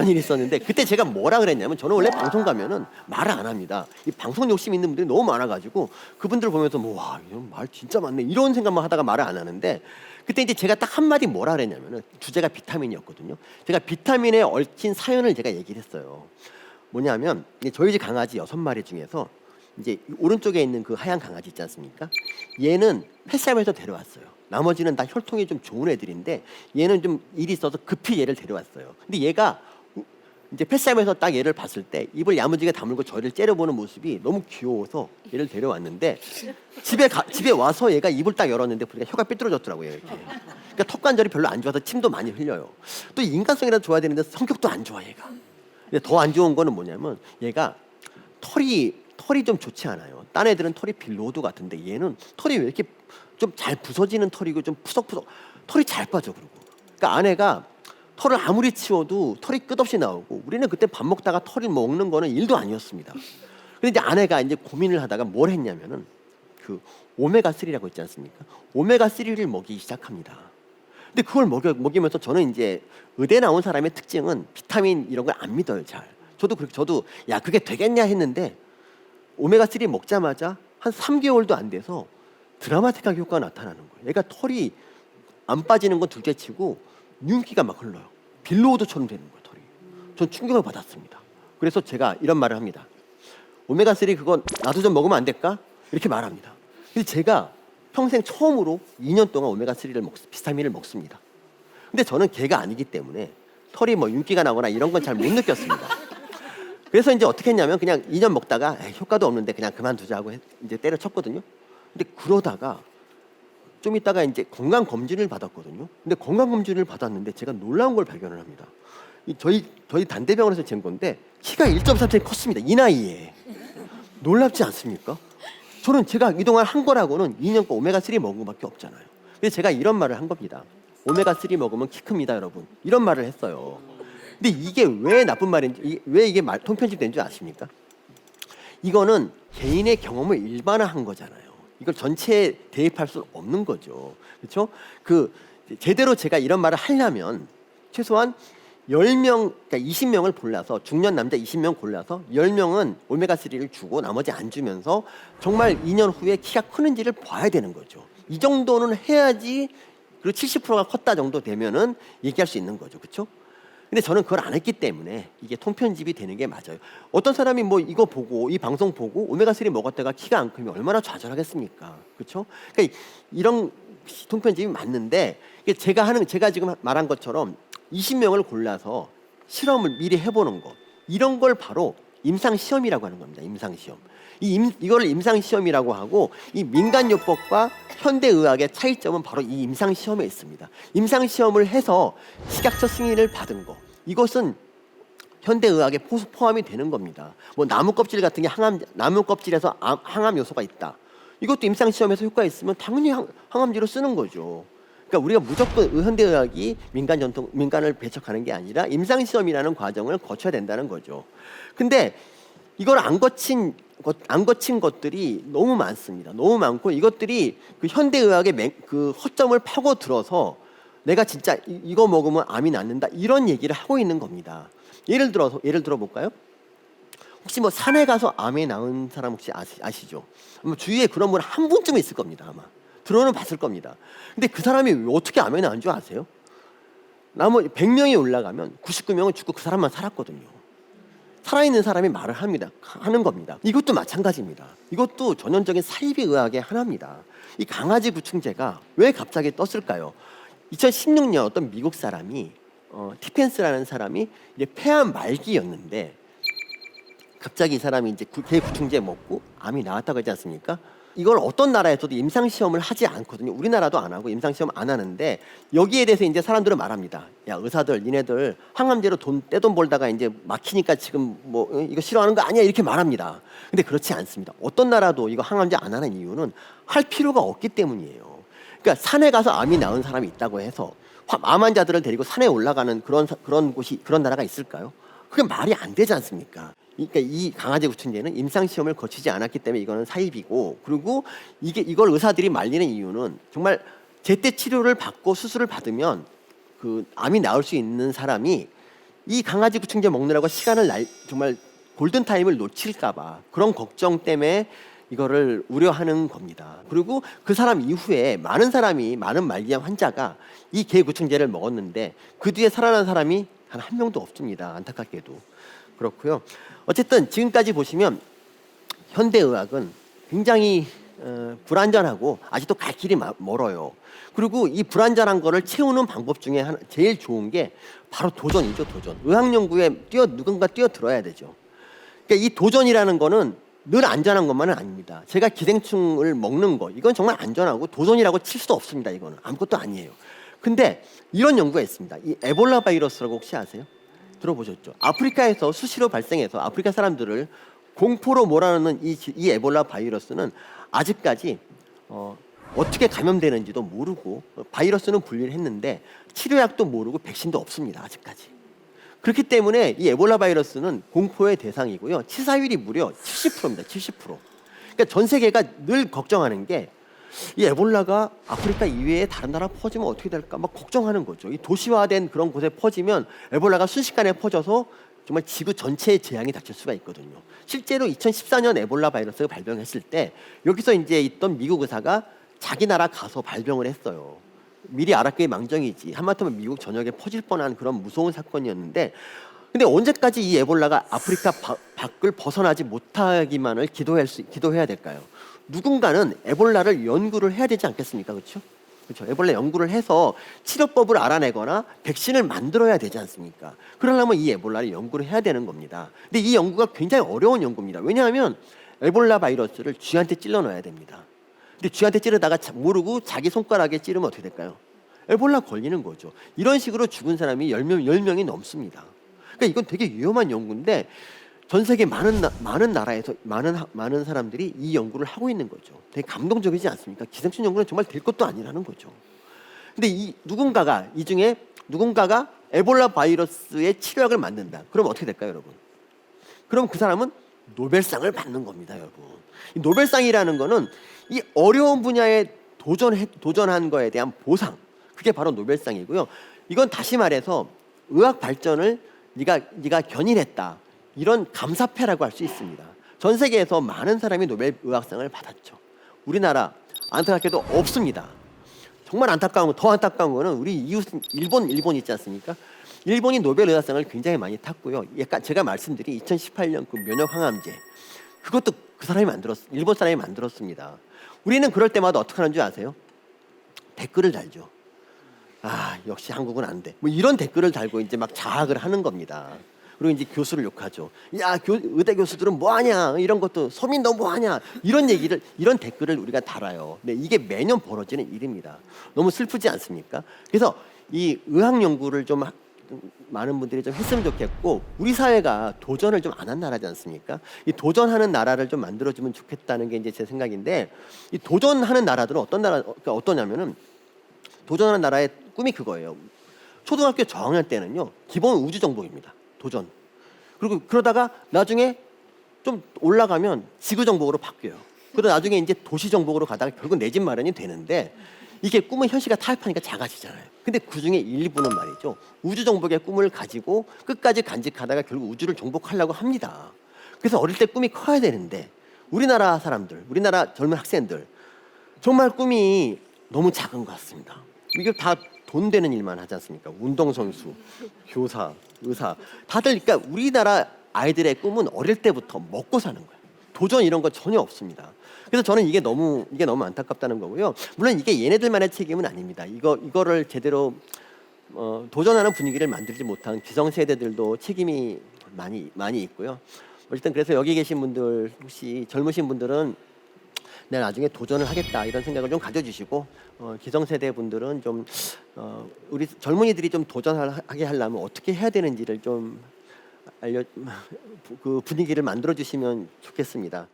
일이 있었는데 그때 제가 뭐라 그랬냐면, 저는 원래 방송 가면은 말을 안 합니다. 이 방송 욕심 있는 분들이 너무 많아가지고 그분들 보면서 뭐 와, 이런 말 진짜 많네 이런 생각만 하다가 말을 안 하는데, 그때 이제 제가 딱 한마디 뭐라 그랬냐면은 주제가 비타민이었거든요. 제가 비타민에 얽힌 사연을 제가 얘기를 했어요. 뭐냐면 저희 집 강아지 6마리 중에서 이제 오른쪽에 있는 그 하얀 강아지 있지 않습니까? 얘는 펫샵에서 데려왔어요. 나머지는 다 혈통이 좀 좋은 애들인데 얘는 좀 일이 있어서 급히 얘를 데려왔어요. 근데 얘가 이제 펫샵에서 딱 얘를 봤을 때 입을 야무지게 다물고 저를 째려보는 모습이 너무 귀여워서 얘를 데려왔는데 집에 와서 얘가 입을 딱 열었는데 보니까 혀가 삐뚤어졌더라고요. 이렇게. 그러니까 턱관절이 별로 안 좋아서 침도 많이 흘려요. 또 인간성이라도 좋아야 되는데 성격도 안 좋아 얘가. 근데 더 안 좋은 거는 뭐냐면 얘가 털이 좀 좋지 않아요. 딴 애들은 털이 빌로드 같은데 얘는 털이 왜 이렇게 좀 잘 부서지는 털이고 좀 푸석푸석 털이 잘 빠져. 그러니까 아내가 털을 아무리 치워도 털이 끝없이 나오고, 우리는 그때 밥 먹다가 털이 먹는 거는 일도 아니었습니다. 근데 이제 아내가 이제 고민을 하다가 뭘 했냐면은 그 오메가3라고 있지 않습니까? 오메가3를 먹이기 시작합니다. 근데 그걸 먹이면서 저는 이제 의대 나온 사람의 특징은 비타민 이런 걸 안 믿어요, 잘. 저도 야 그게 되겠냐 했는데 오메가3 먹자마자 한 3개월도 안 돼서 드라마틱하게 효과가 나타나는 거예요. 얘가 털이 안 빠지는 건 둘째치고 윤기가 막 흘러요. 빌로우드처럼 되는 거예요, 털이. 전 충격을 받았습니다. 그래서 제가 이런 말을 합니다. 오메가3 그건 나도 좀 먹으면 안 될까? 이렇게 말합니다. 근데 제가 평생 처음으로 2년 동안 오메가3를 비타민을 먹습니다. 근데 저는 개가 아니기 때문에 털이 뭐 윤기가 나거나 이런 건 잘 못 느꼈습니다. 그래서 이제 어떻게 했냐면 그냥 2년 먹다가 효과도 없는데 그냥 그만두자고 이제 때려쳤거든요. 근데 그러다가 좀 있다가 이제 건강 검진을 받았거든요. 근데 건강 검진을 받았는데 제가 놀라운 걸 발견을 합니다. 저희 단대병원에서 잰 건데 키가 1.3cm 컸습니다. 이 나이에. 놀랍지 않습니까? 저는 제가 이동안 한 거라고는 2년간 오메가3 먹은 것밖에 없잖아요. 근데 제가 이런 말을 한 겁니다. 오메가3 먹으면 키 큽니다, 여러분. 이런 말을 했어요. 근데 이게 왜 나쁜 말인지, 왜 이게 통편집된 줄 아십니까? 이거는 개인의 경험을 일반화한 거잖아요. 이걸 전체에 대입할 수는 없는 거죠. 그렇죠? 제대로 제가 이런 말을 하려면 최소한 10명, 그러니까 20명을 골라서, 중년 남자 20명 골라서 10명은 오메가3를 주고 나머지 안 주면서 정말 2년 후에 키가 크는지를 봐야 되는 거죠. 이 정도는 해야지, 그리고 70%가 컸다 정도 되면은 얘기할 수 있는 거죠. 그렇죠? 근데 저는 그걸 안 했기 때문에 이게 통편집이 되는 게 맞아요. 어떤 사람이 뭐 이거 보고 이 방송 보고 오메가3 먹었다가 키가 안 크면 얼마나 좌절하겠습니까? 그렇죠? 그러니까 이런 통편집이 맞는데 제가 지금 말한 것처럼 20명을 골라서 실험을 미리 해보는 거, 이런 걸 바로 임상시험이라고 하는 겁니다. 임상시험. 이걸 임상시험이라고 하고, 이 민간요법과 현대의학의 차이점은 바로 이 임상시험에 있습니다. 임상시험을 해서 식약처 승인을 받은 거, 이것은 현대의학에 포함이 되는 겁니다. 뭐 나무 껍질 같은 게 나무 껍질에서 항암 요소가 있다, 이것도 임상시험에서 효과 있으면 당연히 항암제로 쓰는 거죠. 그러니까 우리가 무조건 현대의학이 민간을 배척하는 게 아니라 임상시험이라는 과정을 거쳐야 된다는 거죠. 근데 이걸 안 거친 것들이 너무 많습니다. 너무 많고, 이것들이 그 현대의학의 그 허점을 파고 들어서 내가 진짜 이거 먹으면 암이 낫는다, 이런 얘기를 하고 있는 겁니다. 예를 들어 볼까요? 혹시 뭐 산에 가서 암에 나은 사람 혹시 아시죠? 아마 주위에 그런 분 한 분쯤은 있을 겁니다. 아마 들어는 봤을 겁니다. 근데 그 사람이 어떻게 암에 나은 줄 아세요? 나머지 100명이 올라가면 99명은 죽고 그 사람만 살았거든요. 살아있는 사람이 말을 하는 겁니다. 이것도 마찬가지입니다. 이것도 전형적인 사이비 의학의 하나입니다. 이 강아지 구충제가 왜 갑자기 떴을까요? 2016년 어떤 미국 사람이 티펜스라는 사람이 이제 폐암 말기였는데 갑자기 이 사람이 이제 개 구충제 먹고 암이 나왔다고 하지 않습니까? 이걸 어떤 나라에서도 임상시험을 하지 않거든요. 우리나라도 안 하고 임상시험 안 하는데, 여기에 대해서 이제 사람들은 말합니다. 야, 의사들 니네들 항암제로 떼돈 벌다가 이제 막히니까 지금 뭐 이거 싫어하는 거 아니야, 이렇게 말합니다. 근데 그렇지 않습니다. 어떤 나라도 이거 항암제 안 하는 이유는 할 필요가 없기 때문이에요. 그러니까 산에 가서 암이 나은 사람이 있다고 해서 암 환자들을 데리고 산에 올라가는 그런 나라가 있을까요? 그게 말이 안 되지 않습니까? 그러니까 이 강아지 구충제는 임상시험을 거치지 않았기 때문에 이거는 사입이고, 그리고 이걸 의사들이 말리는 이유는 정말 제때 치료를 받고 수술을 받으면 그 암이 나을 수 있는 사람이 이 강아지 구충제 먹느라고 정말 골든타임을 놓칠까봐, 그런 걱정 때문에 이거를 우려하는 겁니다. 그리고 그 사람 이후에 많은 말기암 환자가 이 개 구충제를 먹었는데 그 뒤에 살아난 사람이 단 한 명도 없습니다. 안타깝게도. 그렇고요. 어쨌든 지금까지 보시면 현대의학은 굉장히 불안전하고 아직도 갈 길이 멀어요. 그리고 이 불안전한 거를 채우는 방법 중에 제일 좋은 게 바로 도전이죠. 도전. 의학연구에 누군가 뛰어들어야 되죠. 그러니까 이 도전이라는 거는 늘 안전한 것만은 아닙니다. 제가 기생충을 먹는 거, 이건 정말 안전하고 도전이라고 칠 수도 없습니다. 이거는 아무것도 아니에요. 근데 이런 연구가 있습니다. 이 에볼라 바이러스라고 혹시 아세요? 들어보셨죠? 아프리카에서 수시로 발생해서 아프리카 사람들을 공포로 몰아넣는 이 에볼라 바이러스는 아직까지 어떻게 감염되는지도 모르고, 바이러스는 분리를 했는데 치료약도 모르고 백신도 없습니다. 아직까지. 그렇기 때문에 이 에볼라 바이러스는 공포의 대상이고요. 치사율이 무려 70%입니다. 70%. 그러니까 전 세계가 늘 걱정하는 게 이 에볼라가 아프리카 이외에 다른 나라 퍼지면 어떻게 될까 막 걱정하는 거죠. 이 도시화된 그런 곳에 퍼지면 에볼라가 순식간에 퍼져서 정말 지구 전체에 재앙이 닥칠 수가 있거든요. 실제로 2014년 에볼라 바이러스가 발병했을 때 여기서 이제 있던 미국 의사가 자기 나라 가서 발병을 했어요. 미리 알았기에 망정이지. 하마터면 미국 전역에 퍼질 뻔한 그런 무서운 사건이었는데, 근데 언제까지 이 에볼라가 아프리카 밖을 벗어나지 못하기만을 기도해야 될까요? 누군가는 에볼라를 연구를 해야 되지 않겠습니까? 그렇죠? 그렇죠. 에볼라 연구를 해서 치료법을 알아내거나 백신을 만들어야 되지 않습니까? 그러려면 이 에볼라를 연구를 해야 되는 겁니다. 근데 이 연구가 굉장히 어려운 연구입니다. 왜냐하면 에볼라 바이러스를 쥐한테 찔러 넣어야 됩니다. 근데 쥐한테 찌르다가 모르고 자기 손가락에 찌르면 어떻게 될까요? 에볼라 걸리는 거죠. 이런 식으로 죽은 사람이 10명이 넘습니다. 그러니까 이건 되게 위험한 연구인데 전 세계 많은 나라에서 많은 사람들이 이 연구를 하고 있는 거죠. 되게 감동적이지 않습니까? 기생충 연구는 정말 될 것도 아니라는 거죠. 근데 이 중에 누군가가 에볼라 바이러스의 치료약을 만든다. 그럼 어떻게 될까요, 여러분? 그럼 그 사람은 노벨상을 받는 겁니다, 여러분. 이 노벨상이라는 거는 이 어려운 분야에 도전한 거에 대한 보상, 그게 바로 노벨상이고요. 이건 다시 말해서 의학 발전을 네가 견인했다, 이런 감사패라고 할 수 있습니다. 전 세계에서 많은 사람이 노벨 의학상을 받았죠. 우리나라 안타깝게도 없습니다. 정말 더 안타까운 거는 우리 이웃 일본 있지 않습니까? 일본이 노벨 의학상을 굉장히 많이 탔고요. 약간 제가 말씀드린 2018년 그 면역 항암제 그것도 그 사람이 일본 사람이 만들었습니다. 우리는 그럴 때마다 어떻게 하는 줄 아세요? 댓글을 달죠. 아 역시 한국은 안 돼. 뭐 이런 댓글을 달고 이제 막 자학을 하는 겁니다. 그리고 이제 교수를 욕하죠. 야 의대 교수들은 뭐하냐 이런 것도 서민 너 뭐하냐 이런 댓글을 우리가 달아요. 근데 이게 매년 벌어지는 일입니다. 너무 슬프지 않습니까? 그래서 이 의학 연구를 좀 많은 분들이 좀 했으면 좋겠고 우리 사회가 도전을 좀 안 한 나라지 않습니까? 이 도전하는 나라를 좀 만들어주면 좋겠다는 게 이제 제 생각인데 이 도전하는 나라들은 그러니까 어떠냐면은 도전하는 나라의 꿈이 그거예요. 초등학교 저학년 때는요 기본 우주 정복입니다. 도전. 그리고 그러다가 나중에 좀 올라가면 지구 정복으로 바뀌어요. 그러다 나중에 이제 도시 정복으로 가다가 결국 내 집 마련이 되는데 이게 꿈은 현실과 타협하니까 작아지잖아요. 근데 그중에 일부는 말이죠. 우주 정복의 꿈을 가지고 끝까지 간직하다가 결국 우주를 정복하려고 합니다. 그래서 어릴 때 꿈이 커야 되는데 우리나라 사람들, 우리나라 젊은 학생들 정말 꿈이 너무 작은 것 같습니다. 이게 다 돈 되는 일만 하지 않습니까? 운동선수, 교사, 의사 다들 그러니까 우리나라 아이들의 꿈은 어릴 때부터 먹고 사는 거예요. 도전 이런 거 전혀 없습니다. 그래서 저는 이게 너무 안타깝다는 거고요. 물론 이게 얘네들만의 책임은 아닙니다. 이거를 제대로 도전하는 분위기를 만들지 못한 기성세대들도 책임이 많이 있고요. 어쨌든 그래서 여기 계신 분들 혹시 젊으신 분들은 내가 나중에 도전을 하겠다 이런 생각을 좀 가져주시고 기성세대 분들은 좀 우리 젊은이들이 좀 도전하게 하려면 어떻게 해야 되는지를 좀 그 분위기를 만들어 주시면 좋겠습니다.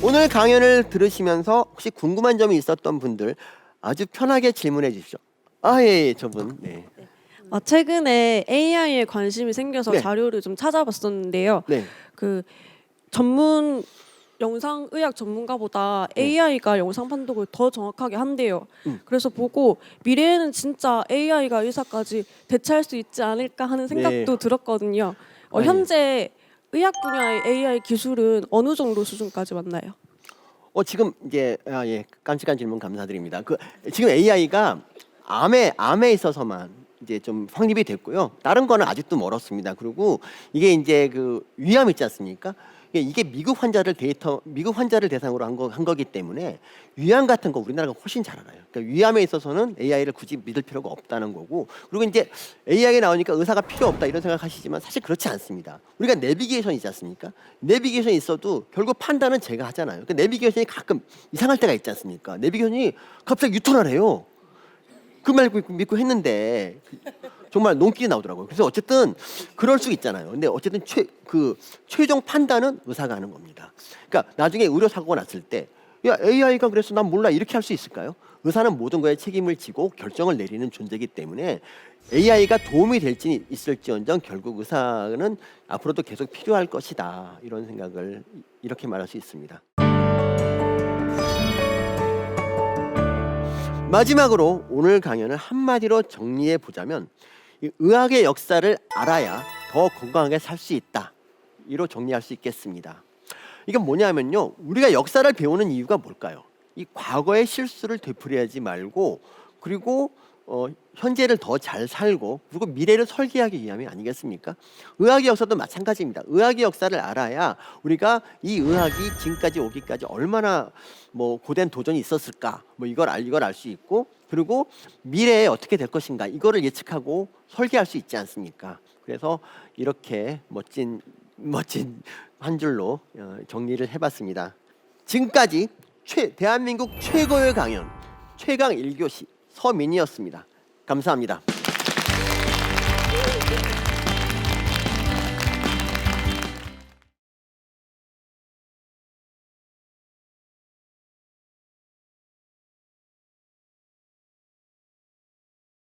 오늘 강연을 들으시면서 혹시 궁금한 점이 있었던 분들 아주 편하게 질문해 주십시오. 예, 저분. 네. 최근에 AI에 관심이 생겨서 네. 자료를 좀 찾아봤었는데요. 네. 그 전문 영상의학 전문가보다 AI가 영상 판독을 더 정확하게 한대요. 그래서 보고 미래에는 진짜 AI가 의사까지 대체할 수 있지 않을까 하는 생각도 들었거든요. 아니. 현재 의학 분야의 AI 기술은 어느 정도 수준까지 왔나요? 지금 이제 깜찍한 질문 감사드립니다. 지금 AI가 암에 있어서만 이제 좀 확립이 됐고요. 다른 거는 아직도 멀었습니다. 그리고 이게 이제 그 위암 있지 않습니까? 이게 미국 환자를 대상으로 한 거기 때문에 위암 같은 거 우리나라가 훨씬 잘 알아요. 그러니까 위암에 있어서는 AI를 굳이 믿을 필요가 없다는 거고, 그리고 이제 AI가 나오니까 의사가 필요 없다 이런 생각하시지만 사실 그렇지 않습니다. 우리가 내비게이션 있지 않습니까? 내비게이션이 있어도 결국 판단은 제가 하잖아요. 그러니까 내비게이션이 가끔 이상할 때가 있지 않습니까? 내비게이션이 갑자기 유턴을 해요. 그 말 믿고 했는데 정말 논길이 나오더라고요. 그래서 어쨌든 그럴 수 있잖아요. 근데 어쨌든 최종 판단은 의사가 하는 겁니다. 그러니까 나중에 의료 사고가 났을 때 야 AI가 그래서 난 몰라 이렇게 할 수 있을까요? 의사는 모든 거에 책임을 지고 결정을 내리는 존재이기 때문에 AI가 도움이 될지 있을지언정 결국 의사는 앞으로도 계속 필요할 것이다. 이런 생각을 이렇게 말할 수 있습니다. 마지막으로 오늘 강연을 한마디로 정리해 보자면 의학의 역사를 알아야 더 건강하게 살 수 있다. 이로 정리할 수 있겠습니다. 이건 뭐냐면요. 우리가 역사를 배우는 이유가 뭘까요? 이 과거의 실수를 되풀이하지 말고 그리고 현재를 더 잘 살고 그리고 미래를 설계하기 위함이 아니겠습니까? 의학의 역사도 마찬가지입니다. 의학의 역사를 알아야 우리가 이 의학이 지금까지 오기까지 얼마나 고된 도전이 있었을까 이걸 알 수 있고 그리고 미래에 어떻게 될 것인가 이거를 예측하고 설계할 수 있지 않습니까? 그래서 이렇게 멋진 한 줄로 정리를 해봤습니다. 지금까지 대한민국 최고의 강연 최강 1교시 서민이었습니다. 감사합니다.